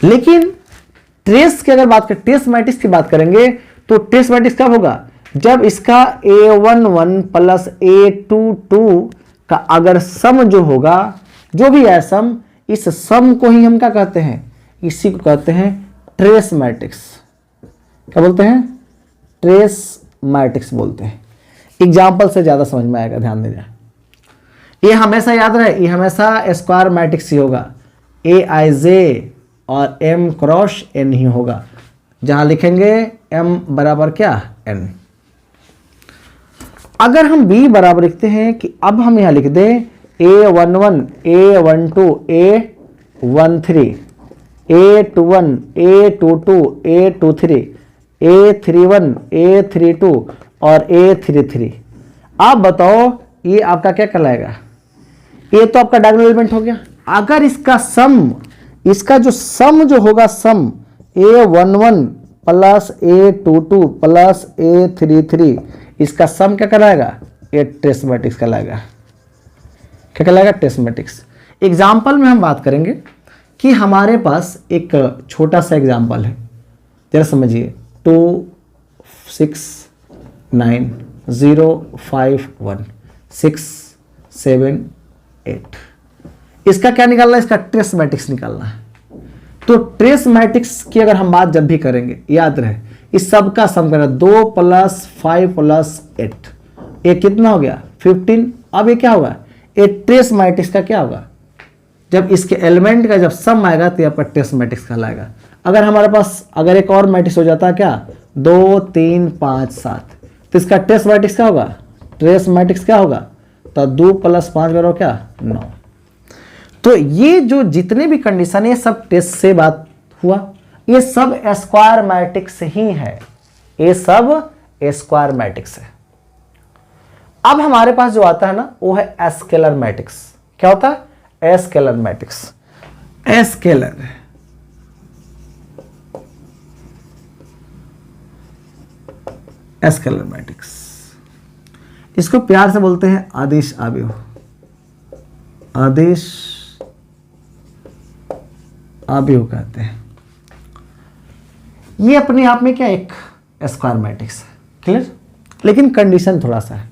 लेकिन ट्रेस की अगर बात करें, ट्रेस मैट्रिक्स की बात करेंगे तो ट्रेस मैट्रिक्स कब होगा, जब इसका A11 प्लस A22 का अगर सम जो होगा, जो भी है सम, इस सम को ही हम क्या कहते हैं, इसी को कहते हैं ट्रेस मैट्रिक्स। क्या बोलते हैं, ट्रेस मैट्रिक्स बोलते हैं। एग्जाम्पल से ज़्यादा समझ में आएगा, ध्यान देना। ये हमेशा याद रहे, ये हमेशा स्क्वायर मैट्रिक्स ही होगा, Aij और M क्रॉस N ही होगा, जहां लिखेंगे M बराबर क्या, N। अगर हम B बराबर लिखते हैं कि अब हम यहां लिख दें A11, A12, A13, A21, A22, A23, A31, A32 और A33। आप बताओ ये आपका क्या कहलाएगा, ये तो आपका डायगोनल एलिमेंट हो गया। अगर इसका सम, इसका जो सम जो होगा, सम A11 plus A22 plus A33, इसका सम क्या कहलाएगा, ये ट्रेस मैट्रिक्स कहलाएगा। क्या कहलाएगा, ट्रेस मैट्रिक्स। एग्जाम्पल में हम बात करेंगे कि हमारे पास एक छोटा सा एग्जाम्पल है, जरा समझिए। 2 6 9 0 5 1 6 7 8, इसका क्या निकालना है, इसका ट्रेस मैट्रिक्स निकालना है। तो ट्रेस मैट्रिक्स की अगर हम बात जब भी करेंगे, याद रहे इस सब का सम करना, 2 प्लस 5 प्लस 8, ये कितना हो गया, 15। अब ये क्या होगा, ये ट्रेस मैट्रिक्स का क्या होगा, जब इसके एलिमेंट का जब सम आएगा तो आपका ट्रेस मैट्रिक्स कहलाएगा। अगर हमारे पास अगर एक और मैट्रिक्स हो जाता है क्या, 2 3 5 7, तो इसका ट्रेस मैट्रिक्स क्या होगा, ट्रेस मैट्रिक्स क्या होगा, तो 2 प्लस 5 बराबर क्या, 9। तो ये जो जितने भी कंडीशन है, ये सब ट्रेस से बात हुआ, ये सब स्क्वायर मैट्रिक्स ही है, ये सब स्क्वायर मैट्रिक्स है। अब हमारे पास जो आता है ना, वो है स्केलर मैट्रिक्स। क्या होता है, scalar matrix. Scalar scalar matrix, इसको प्यार से बोलते हैं आदेश अवयव, आदेश अवयव कहते हैं। ये अपने आप में क्या एक स्क्वायर मैट्रिक्स है, क्लियर। लेकिन कंडीशन थोड़ा सा है,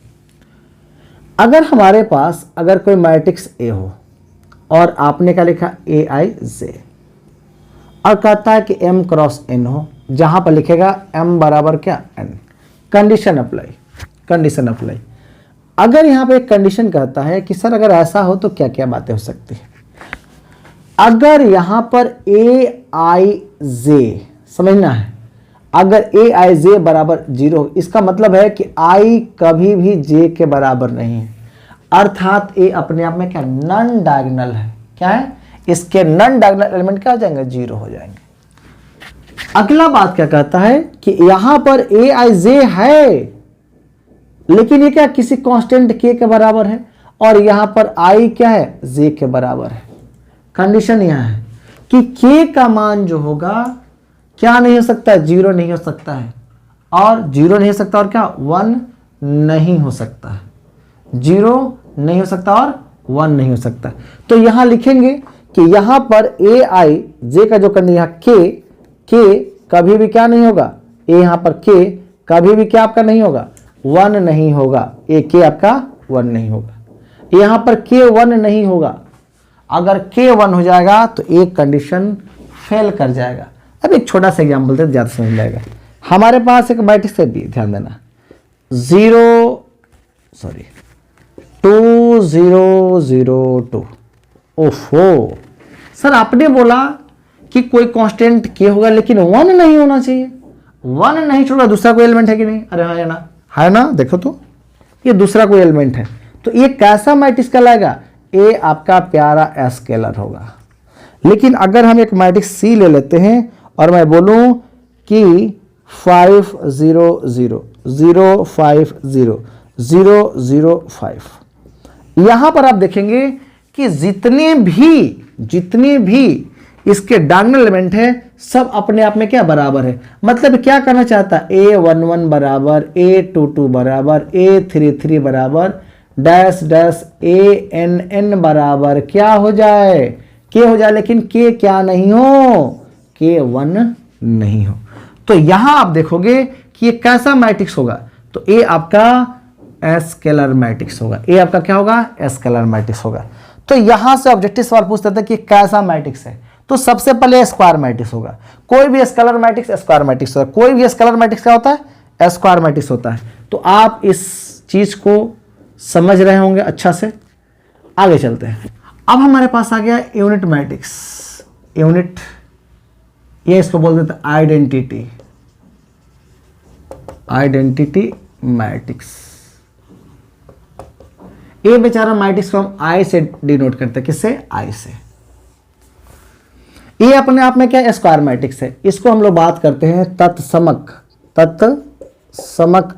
अगर हमारे पास अगर कोई मैट्रिक्स ए हो और आपने क्या लिखा Aij, और कहता है कि M क्रॉस N हो, जहां पर लिखेगा M बराबर क्या, N। Condition apply, condition apply. अगर यहाँ पे एक कंडीशन कहता है कि सर अगर ऐसा हो तो क्या क्या बातें हो सकती है। अगर यहाँ पर Aij समझना है, अगर Aij बराबर 0, इसका मतलब है कि I कभी भी J के बराबर नहीं है, अर्थात A अपने आप में क्या, नॉन डायगोनल है। क्या है, इसके नॉन डायगोनल एलिमेंट क्या हो जाएंगे, 0 हो जाएंगे। अगला बात क्या कहता है कि यहां पर Aij है, लेकिन ये क्या किसी कांस्टेंट K के बराबर है, और यहां पर I क्या है, J के बराबर है। कंडीशन यहां है कि K का मान जो होगा क्या नहीं हो सकता है, 0 नहीं हो सकता है, और 0 नहीं हो सकता, और क्या 1 नहीं हो सकता है, 0 नहीं हो सकता और 1 नहीं हो सकता। तो यहां लिखेंगे कि यहां पर Aij का जो कंडीशन, यहाँ K कभी भी क्या नहीं होगा, यहां पर K कभी भी क्या आपका नहीं होगा, 1 नहीं होगा, K आपका 1 नहीं होगा। यहां पर K 1 नहीं होगा, अगर K 1 हो जाएगा तो एक कंडीशन फेल कर जाएगा। अब एक छोटा सा एग्जाम्पल दे, ज्यादा समझ जाएगा। हमारे पास एक मैट्रिक्स है B, ध्यान देना, 2 0 0 2। ओफो सर, आपने बोला कि कोई कांस्टेंट K होगा लेकिन 1 नहीं होना चाहिए, 1 नहीं छोड़ा, दूसरा कोई एलिमेंट है कि नहीं, अरे हाँ है ना, देखो तो ये दूसरा कोई एलिमेंट है। तो ये कैसा मैट्रिक्स कहलाएगा, ए आपका प्यारा स्केलर होगा। लेकिन अगर हम एक मैट्रिक्स सी ले लेते हैं और मैं बोलूं कि 5 0 0 0 5 0 0 0 5, यहां पर आप देखेंगे कि जितने भी इसके डायगोनल एलिमेंट है सब अपने आप में क्या बराबर है। मतलब क्या करना चाहता है, A11 बराबर, A22 बराबर, A33 बराबर, डैश डैश ANN बराबर क्या हो जाए, K हो जाए, लेकिन K क्या नहीं हो, K1 नहीं हो। तो यहां आप देखोगे कि ये कैसा मैट्रिक्स होगा, तो A आपका स्केलर मैट्रिक्स होगा। A आपका क्या होगा, स्केलर मैट्रिक्स होगा। तो यहां से ऑब्जेक्टिव सवाल पूछते थे कि कैसा मैट्रिक्स है, तो सबसे पहले स्क्वायर मैट्रिक्स होगा। कोई भी स्केलर मैट्रिक्स स्क्वायर मैट्रिक्स होगा। कोई भी स्केलर मैट्रिक्स क्या होता है, स्क्वायर मैट्रिक्स होता है। तो आप इस चीज को समझ रहे होंगे अच्छा से। आगे चलते हैं। अब हमारे पास आ गया यूनिट मैट्रिक्स। यूनिट, ये इसको बोल देते हैं आइडेंटिटी मैट्रिक्स। ये बेचारा मैट्रिक्स को हम आई से डिनोट करते हैं। किससे, आई से। ये अपने आप में क्या स्क्वायर मैट्रिक्स है। इसको हम लोग बात करते हैं तत्समक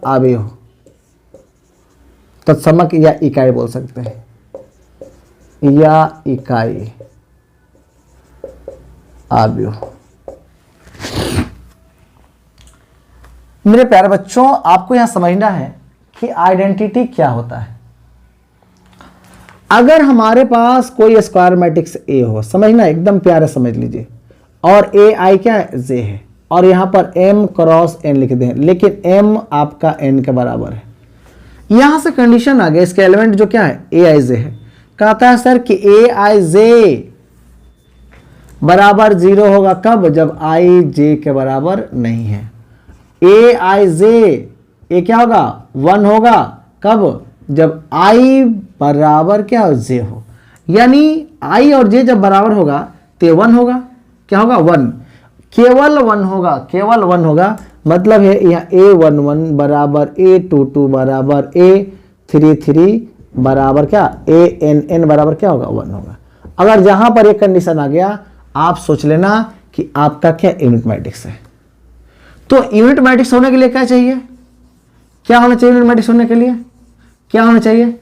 आव्यूह, तत्समक या इकाई बोल सकते हैं, या इकाई आव्यूह। मेरे प्यारे बच्चों, आपको यहां समझना है कि आइडेंटिटी क्या होता है। अगर हमारे पास कोई स्क्वायर मैट्रिक्स ए हो, समझना एकदम प्यारा समझ लीजिए, और ए आई क्या है, जे है, और यहां पर m क्रॉस n लिख दें, लेकिन m आपका n के बराबर है। यहां से कंडीशन आ गया, इसके एलिमेंट जो क्या है, ए आई जे है। कहता है सर कि ए आई जे बराबर 0 होगा, कब, जब आई जे के बराबर नहीं है। ए आई जे, ये क्या होगा, 1 होगा, कब, जब आई बराबर क्या हो, जे हो। यानी आई और जे जब बराबर होगा तो 1 होगा, क्या होगा, 1, केवल 1 होगा, केवल 1 होगा। मतलब है यहाँ A11 बराबर A22 बराबर A33 बराबर क्या, ANN बराबर क्या होगा, 1 होगा। अगर जहां पर एक कंडीशन आ गया, आप सोच लेना कि आपका क्या यूनिट मैट्रिक्स है। तो यूनिट मैट्रिक्स होने के लिए क्या चाहिए, क्या होना चाहिए यूनिट मैट्रिक्स होने के लिए, क्या होना चाहिए,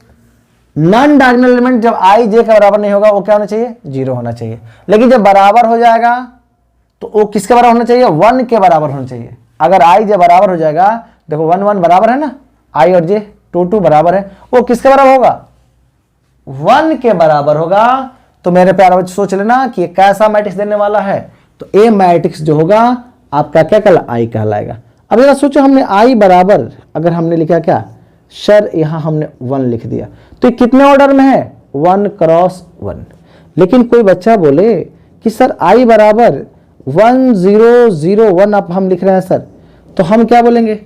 नॉन डायगोनल एलिमेंट जब आई जे का बराबर नहीं होगा वो क्या होना चाहिए, 0 होना चाहिए। लेकिन जब बराबर हो जाएगा तो वो किसके बराबर होना चाहिए, 1 के बराबर होना चाहिए। अगर आई जे बराबर हो जाएगा, देखो 1 1 बराबर है ना, आई और जे 2 2 बराबर है, वो किसके बराबर होगा, 1 के बराबर होगा। तो मेरे प्यारे बच्चे सोच लेना कि कैसा मैट्रिक्स देने वाला है। तो ए मैट्रिक्स जो होगा आपका क्या कहला, आई कहलाएगा। अब जरा सोचो, हमने आई बराबर अगर हमने लिखा क्या, सर यहां हमने 1 लिख दिया, तो ये कितने ऑर्डर में है, 1 क्रॉस 1। लेकिन कोई बच्चा बोले कि सर आई बराबर 1 0 0 1 आप हम लिख रहे हैं सर, तो हम क्या बोलेंगे,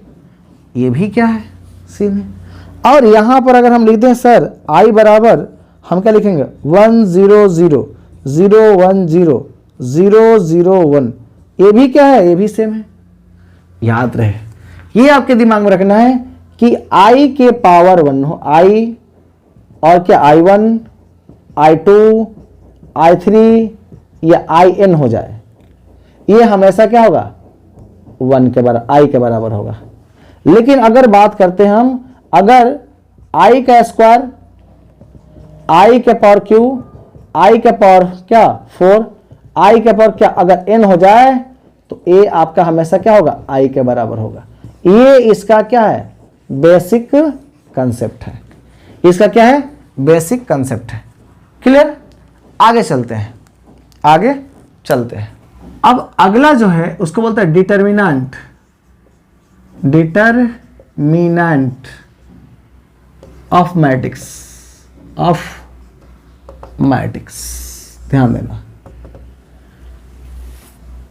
ये भी क्या है, सीन है। और यहां पर अगर हम लिख दें सर आई बराबर, हम क्या लिखेंगे, 1 0 0 0 1 0 0 0 1, ये भी क्या है, ये भी सेम है। याद रहे, ये आपके दिमाग में रखना है कि i के पावर 1 हो, i और क्या i1 i2 i3 या in हो जाए, ये हमेशा क्या होगा, 1 के बराबर, i के बराबर होगा। लेकिन अगर बात करते हैं हम, अगर i का स्क्वायर, i के पावर q, i के पावर क्या 4, i के पावर क्या, अगर n हो जाए तो a आपका हमेशा क्या होगा, i के बराबर होगा। ये इसका क्या है, बेसिक कंसेप्ट है। इसका क्या है, बेसिक कंसेप्ट है। क्लियर, आगे चलते हैं, आगे चलते हैं। अब अगला जो है उसको बोलते हैं determinant, determinant of matrix, of matrix. ध्यान देना,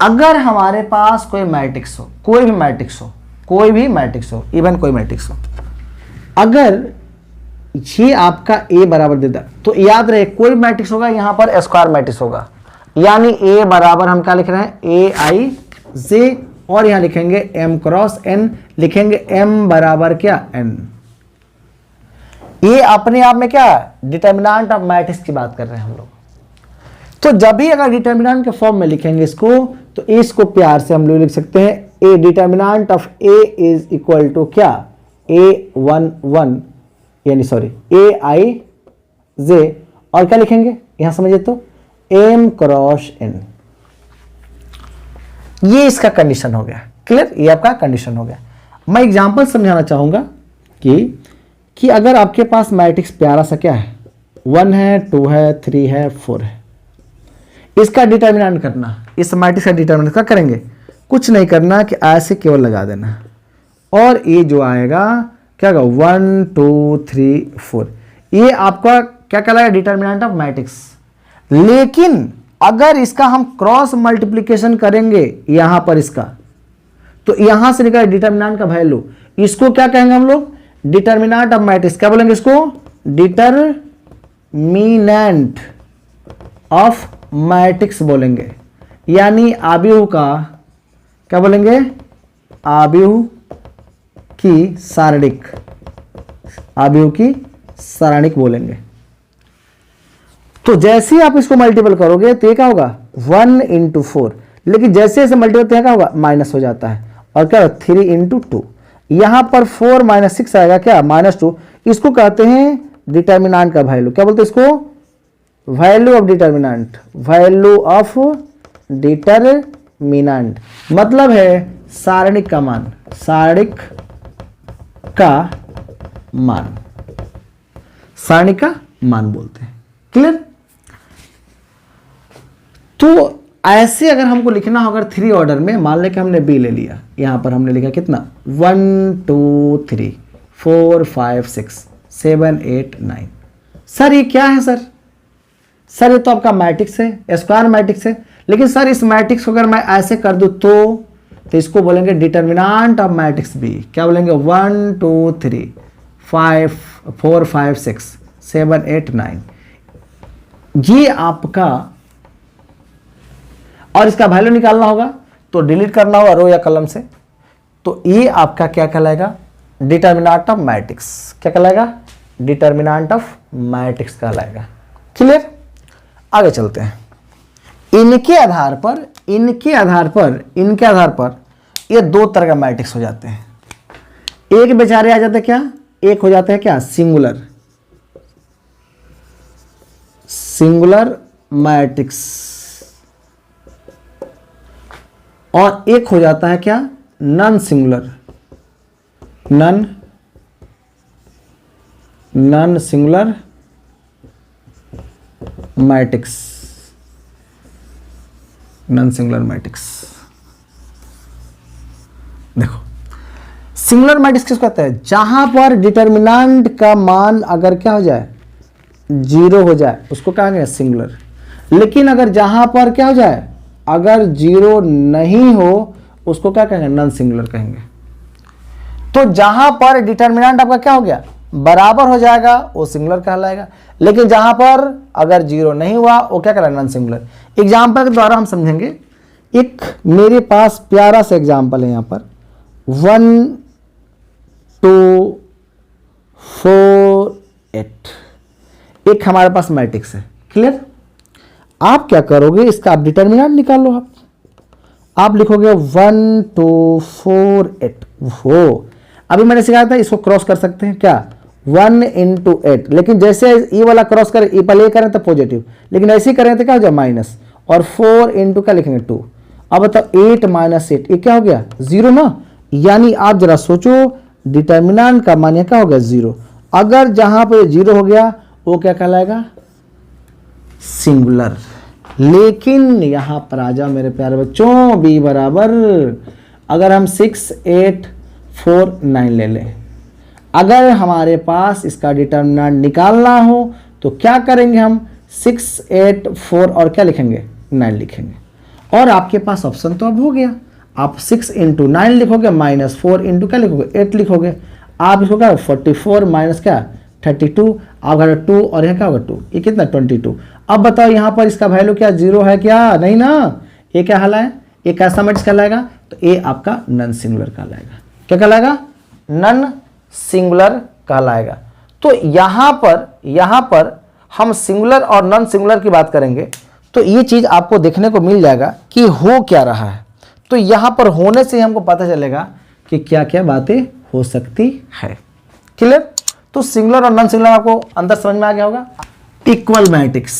अगर हमारे पास कोई मैट्रिक्स हो, कोई भी मैट्रिक्स हो, कोई भी मैट्रिक्स हो, इवन कोई मैट्रिक्स हो, अगर ये आपका ए बराबर देता, तो याद रहे कोई मैट्रिक्स होगा यहां पर स्क्वायर मैट्रिक्स होगा। यानी ए बराबर हम क्या लिख रहे हैं, ए आई जे, और यहां लिखेंगे m क्रॉस n, लिखेंगे m बराबर क्या, n। ये अपने आप में क्या है, डिटर्मिनेंट ऑफ मैट्रिक्स की बात कर रहे हैं हम लोग। तो जब भी अगर डिटर्मिनेंट के फॉर्म में लिखेंगे इसको, तो इसको प्यार से हम लोग लिख सकते हैं a determinant of A is equal to क्या, A11 यानी सॉरी Aij, और क्या लिखेंगे यहां समझिए तो M क्रॉस N। ये इसका कंडीशन हो गया, क्लियर, ये आपका कंडीशन हो गया। मैं एग्जांपल समझाना चाहूंगा कि अगर आपके पास मैट्रिक्स प्यारा सा क्या है, 1 है, 2 है, 3 है, 4 है, इसका डिटर्मिनेंट करना, इस मैट्रिक्स का डिटर्मिनेंट क्या करेंगे, कुछ नहीं करना कि ऐसे केवल लगा देना, और ये जो आएगा क्या होगा 1 2 3 4, ये आपका क्या कहलाएगा, डिटर्मिनेंट ऑफ मैट्रिक्स। लेकिन अगर इसका हम क्रॉस मल्टीप्लिकेशन करेंगे यहां पर इसका, तो यहां से निकला डिटर्मिनेंट का वैल्यू, इसको क्या कहेंगे हम लोग, डिटर्मिनेंट ऑफ मैट्रिक्स। क्या बोलेंगे इसको, डिटर्मिनेंट ऑफ मैट्रिक्स बोलेंगे, यानी आव्यूह का क्या बोलेंगे, आव्यूह की सारणिक, आव्यूह की सारणिक बोलेंगे। तो जैसे ही आप इसको मल्टीपल करोगे तो ये क्या होगा 1 इंटू 4, लेकिन जैसे जैसे मल्टीपल क्या होगा माइनस हो जाता है, और क्या 3 इंटू 2, यहां पर 4 माइनस 6 आएगा क्या -2, इसको कहते हैं डिटर्मिनेंट का वैल्यू। क्या बोलते हैं इसको, value of determinant, value of determinant मतलब है सारणिक का मान, सारणिक का मान, सारणिक का मान बोलते हैं, क्लियर। तो ऐसे अगर हमको लिखना हो, अगर 3 ऑर्डर में, मान लें कि हमने बी ले लिया, यहां पर हमने लिखा कितना 1 2 3 4 5 6 7 8 9। सर ये क्या है सर ये तो आपका मैट्रिक्स है, स्क्वायर मैट्रिक्स है। लेकिन सर इस मैट्रिक्स को अगर मैं ऐसे कर दूं तो इसको बोलेंगे डिटर्मिनेंट ऑफ मैट्रिक्स बी। क्या बोलेंगे 1 2 3 5 4 5 6 7 8 9, ये आपका, और इसका वैल्यू निकालना होगा तो डिलीट करना होगा रो या कॉलम से, तो ये आपका क्या कहलाएगा, डिटर्मिनेंट ऑफ मैट्रिक्स। क्या कहलाएगा, डिटर्मिनेंट ऑफ मैट्रिक्स कहलाएगा, क्लियर। आगे चलते हैं। इनके आधार पर ये 2 तरह का मैट्रिक्स हो जाते हैं। एक बेचारे आ जाते हैं क्या, एक हो जाते हैं क्या सिंगुलर मैट्रिक्स, और एक हो जाता है क्या non singular matrix, non singular matrix. देखो सिंगुलर मैट्रिक्स किसको कहते हैं, जहां पर डिटर्मिनेंट का मान अगर क्या हो जाए 0 हो जाए उसको कहेंगे सिंगुलर। लेकिन अगर जहां पर क्या हो जाए, अगर 0 नहीं हो उसको क्या कहेंगे, नॉन सिंगुलर कहेंगे। तो जहां पर डिटर्मिनेंट आपका क्या हो गया, बराबर हो जाएगा, वो सिंगुलर कहलाएगा। लेकिन जहां पर अगर 0 नहीं हुआ वो क्या कहलाएगा, नॉन सिंगुलर। एग्जाम्पल के द्वारा हम समझेंगे। एक मेरे पास प्यारा सा एग्जाम्पल है यहां पर 1 2 4 8, एक हमारे पास मैट्रिक्स है, क्लियर। आप क्या करोगे, इसका आप डिटर्मिनेंट निकाल लो। आप लिखोगे 1 2 4 8, वो अभी मैंने सिखाया था, इसको क्रॉस कर सकते हैं क्या 1 इंटू 8, लेकिन जैसे ये वाला क्रॉस करें, ये पहले करें तो पॉजिटिव, लेकिन ऐसे ही करें तो क्या हो जाए माइनस, और 4 इंटू क्या लिखेंगे 2। अब बताओ 8 माइनस 8 ये क्या हो गया 0 ना, यानी आप जरा सोचो डिटर्मिनेंट का मान क्या हो गया 0। अगर जहां पर 0 हो गया वो क्या कहलाएगा, सिंगुलर। लेकिन यहां पर आ जाओ मेरे प्यारे बच्चों, b बराबर अगर हम 6 8 4 9 ले लें, अगर हमारे पास इसका डिटर्मिनेंट निकालना हो तो क्या करेंगे हम 6 8 4 और क्या लिखेंगे 9 लिखेंगे। और आपके पास ऑप्शन तो अब हो गया, आप 6 इंटू 9 लिखोगे माइनस 4 इंटू क्या लिखोगे 8 लिखोगे। आप इसको क्या 44 माइनस क्या 32, आपका 2 और यह क्या होगा 2, ये कितना 22। अब बताओ यहाँ पर इसका वैल्यू क्या 0 है क्या, नहीं ना, ये क्या हल है, ये कैसा मैट्रिक्स कहलाएगा, तो ये आपका नॉन सिंगुलर कहलाएगा। क्या कहलाएगा, नॉन सिंगुलर कहलाएगा। तो यहां पर हम सिंगुलर और नॉन सिंगुलर की बात करेंगे तो ये चीज आपको देखने को मिल जाएगा कि हो क्या रहा है। तो यहां पर होने से हमको पता चलेगा कि क्या क्या बातें हो सकती है। क्लियर? तो सिंगुलर और नॉन सिंगुलर आपको अंदर समझ में आ गया होगा। Equal matrix,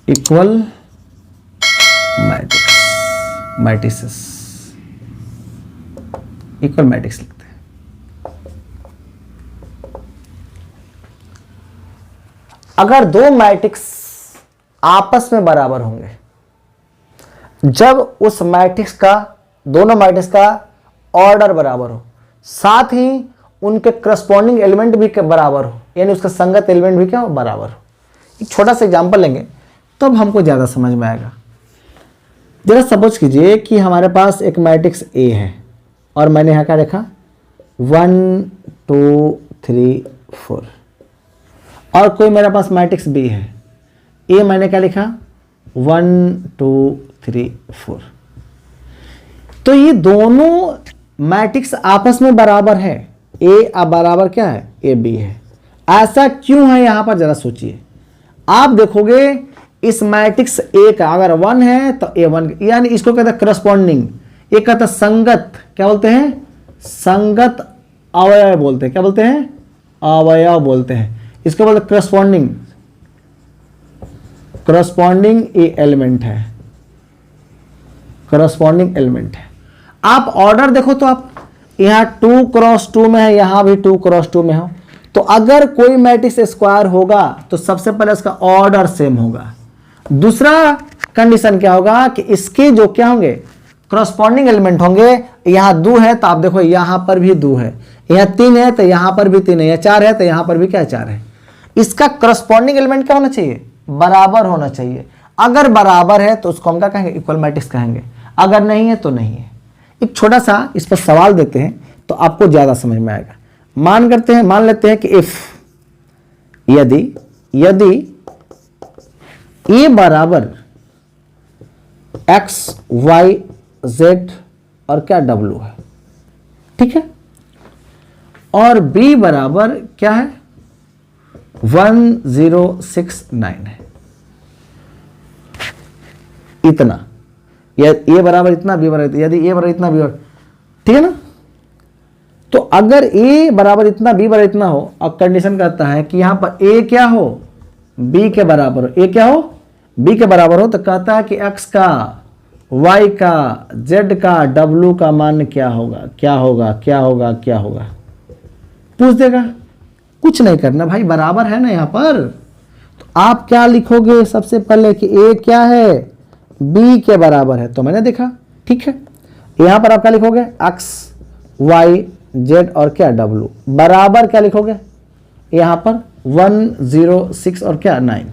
equal matrix, matrices, equal matrix लिखते हैं। अगर दो मैट्रिक्स आपस में बराबर होंगे, जब उस मैट्रिक्स का, दोनों मैट्रिक्स का ऑर्डर बराबर हो, साथ ही उनके करस्पॉन्डिंग एलिमेंट भी बराबर हो, यानी उसका संगत एलिमेंट भी क्या हो, बराबर हो। एक छोटा सा एग्जांपल लेंगे तब हमको ज़्यादा समझ में आएगा। जरा सपोज कीजिए कि हमारे पास एक मैट्रिक्स ए है और मैंने यहाँ क्या लिखा 1 2 3 4, और कोई मेरे पास मैट्रिक्स बी है, ए मैंने क्या लिखा 1 2 3 4। तो ये दोनों मैट्रिक्स आपस में बराबर है, ए बराबर क्या है, ए बी है। ऐसा क्यों है यहाँ पर जरा सोचिए। आप देखोगे इस मैट्रिक्स ए का अगर 1 है तो ए 1, यानी इसको कहते हैं करस्पॉन्डिंग, ये कहता है संगत, क्या बोलते हैं, संगत अवयव बोलते हैं। क्या बोलते हैं, अवयव बोलते हैं। इसको बोलते करस्पॉन्डिंग, करस्पॉन्डिंग ये एलिमेंट है, करस्पॉन्डिंग एलिमेंट है। आप ऑर्डर देखो तो आप यहाँ 2 क्रॉस 2 में है, यहां भी 2 क्रॉस 2 में हो, तो अगर कोई मैट्रिक्स स्क्वायर होगा तो सबसे पहले इसका ऑर्डर सेम होगा। दूसरा कंडीशन क्या होगा कि इसके जो क्या होंगे, करस्पॉन्डिंग एलिमेंट होंगे। यहाँ 2 है तो आप देखो यहां पर भी 2 है, यहाँ 3 है तो यहां पर भी 3 है, यहाँ 4 है तो यहां पर भी क्या 4 है। इसका करस्पॉन्डिंग एलिमेंट क्या होना चाहिए, बराबर होना चाहिए। अगर बराबर है तो उसको हम क्या कहेंगे, इक्वल मैट्रिक्स कहेंगे। अगर नहीं है तो नहीं है। एक छोटा सा इस पर सवाल देते हैं तो आपको ज्यादा समझ में आएगा। मान लेते हैं कि इफ, यदि ए बराबर एक्स वाई जेड और क्या डब्ल्यू है, ठीक है, और बी बराबर क्या है 1069 है, इतना, ए बराबर इतना, बी बराबर, यदि ए बराबर इतना, बी बराबर, ठीक है ना। तो अगर ए बराबर इतना, बी बराबर इतना हो और कंडीशन कहता है कि यहां पर ए क्या हो, बी के बराबर हो, ए क्या हो, बी के बराबर हो, तो कहता है कि एक्स का, वाई का, जेड का, डब्ल्यू का मान क्या होगा, क्या होगा, क्या होगा, क्या होगा, पूछ देगा। कुछ नहीं करना भाई, बराबर है ना यहाँ पर। तो आप क्या लिखोगे सबसे पहले कि ए क्या है, बी के बराबर है, तो मैंने देखा, ठीक है। यहां पर आप क्या लिखोगे, एक्स वाई जेड और क्या डब्ल्यू बराबर क्या लिखोगे, यहां पर 106 और क्या 9।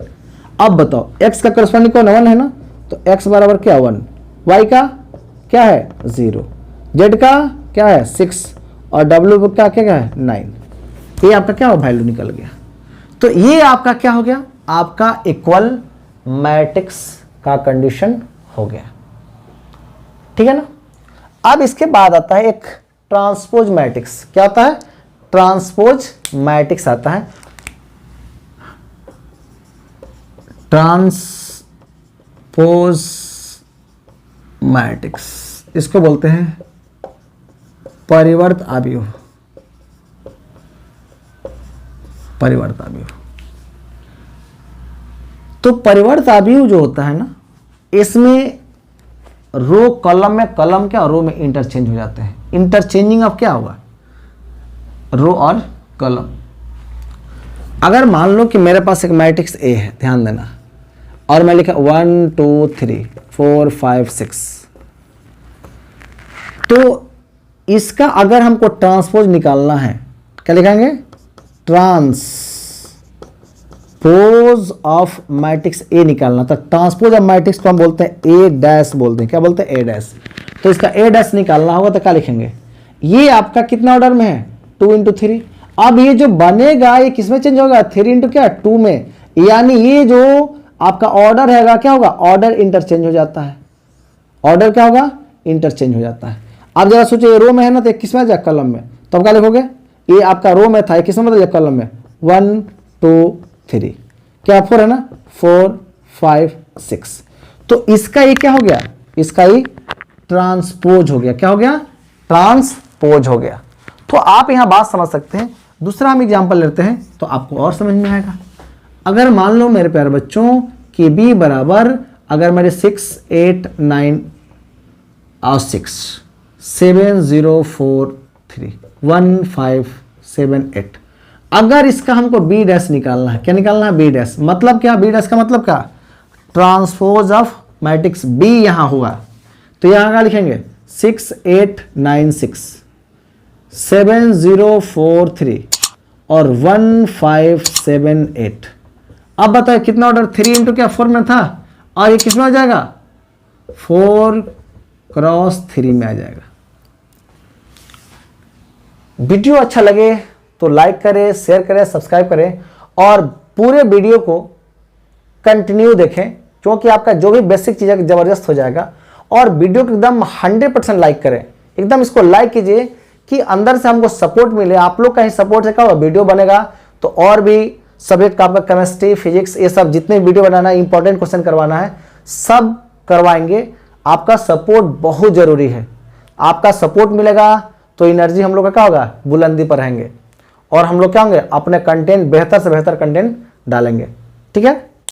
अब बताओ x का करस्पॉन्डिंग कौन 1 है ना, तो x बराबर क्या 1, y का क्या है 0, z का क्या है 6 और w का क्या है 9। ये आपका क्या वैल्यू निकल गया। तो ये आपका क्या हो गया, आपका इक्वल मैट्रिक्स का कंडीशन हो गया, ठीक है ना। अब इसके बाद आता है एक ट्रांसपोज मैट्रिक्स। क्या होता है, ट्रांसपोज मैट्रिक्स आता है। ट्रांसपोज मैट्रिक्स, इसको बोलते हैं परिवर्त अवयव, परिवर्त अवयव। तो परिवर्त अवयव जो होता है ना, इसमें रो कॉलम में, कॉलम क्या रो में इंटरचेंज हो जाते हैं। इंटरचेंजिंग अब क्या होगा, रो और कॉलम। अगर मान लो कि मेरे पास एक मैट्रिक्स ए है, ध्यान देना, और मैं लिखा 1 2 3 4 5 6, तो इसका अगर हमको ट्रांसपोज निकालना है, क्या लिखेंगे, ट्रांसपोज ऑफ मैट्रिक्स ए निकालना। तो ट्रांसपोज ऑफ मैट्रिक्स को हम बोलते हैं ए डैश बोलते हैं। क्या बोलते हैं, ए डैश। तो इसका ए डैश निकालना होगा तो क्या लिखेंगे, ये आपका कितना ऑर्डर में है 2 × 3। अब ये जो बनेगा ये किसमें चेंज होगा, 3 × क्या 2 में, यानी ये जो आपका ऑर्डर हैगा क्या होगा, ऑर्डर इंटरचेंज हो जाता है। ऑर्डर क्या होगा, इंटरचेंज हो जाता है। अब जरा सोचिए रो में है ना, तो किसमें आ जाए, कॉलम में। तो अब क्या लिखोगे, ये आपका रो में था, ये किसमें बदल कॉलम में, 1 2 3, क्या 4 है ना, 4 5 6। तो इसका ये क्या हो गया, इसका ये ट्रांसपोज हो गया, क्या हो गया, ट्रांसपोज हो गया। तो आप यहां बात समझ सकते हैं। दूसरा हम एग्जांपल लेते हैं तो आपको और समझ में आएगा। अगर मान लो मेरे प्यारे बच्चों कि b बराबर, अगर मेरे 6 8 9 और 6 7 0 4 3 1 5 7 8, अगर इसका हमको b डैश निकालना है, क्या निकालना है, b डैश, मतलब क्या, b डैश का मतलब क्या, ट्रांसपोज ऑफ मैट्रिक्स b यहां हुआ। तो यहां क्या लिखेंगे, 6 8 9 6 7 0 4 3 और 1 5 7 8। अब बताओ कितना ऑर्डर, 3 इंटू क्या 4 में था, और ये किसमें आ जाएगा, 4 क्रॉस 3 में आ जाएगा। वीडियो अच्छा लगे तो लाइक करें, शेयर करें, सब्सक्राइब करें और पूरे वीडियो को कंटिन्यू देखें, क्योंकि आपका जो भी बेसिक चीज़ है जबरदस्त हो जाएगा। और वीडियो को एकदम 100% लाइक करें, एकदम इसको लाइक कीजिए कि अंदर से हमको सपोर्ट मिले। आप लोग का ही सपोर्ट से क्या होगा, वीडियो बनेगा तो और भी सब्जेक्ट का आपका केमिस्ट्री फिजिक्स ये सब जितने वीडियो बनाना है, इंपॉर्टेंट क्वेश्चन करवाना है, सब करवाएंगे। आपका सपोर्ट बहुत जरूरी है। आपका सपोर्ट मिलेगा तो एनर्जी हम लोग का क्या होगा, बुलंदी पर रहेंगे और हम लोग क्या होंगे, अपने कंटेंट बेहतर से बेहतर कंटेंट डालेंगे। ठीक है।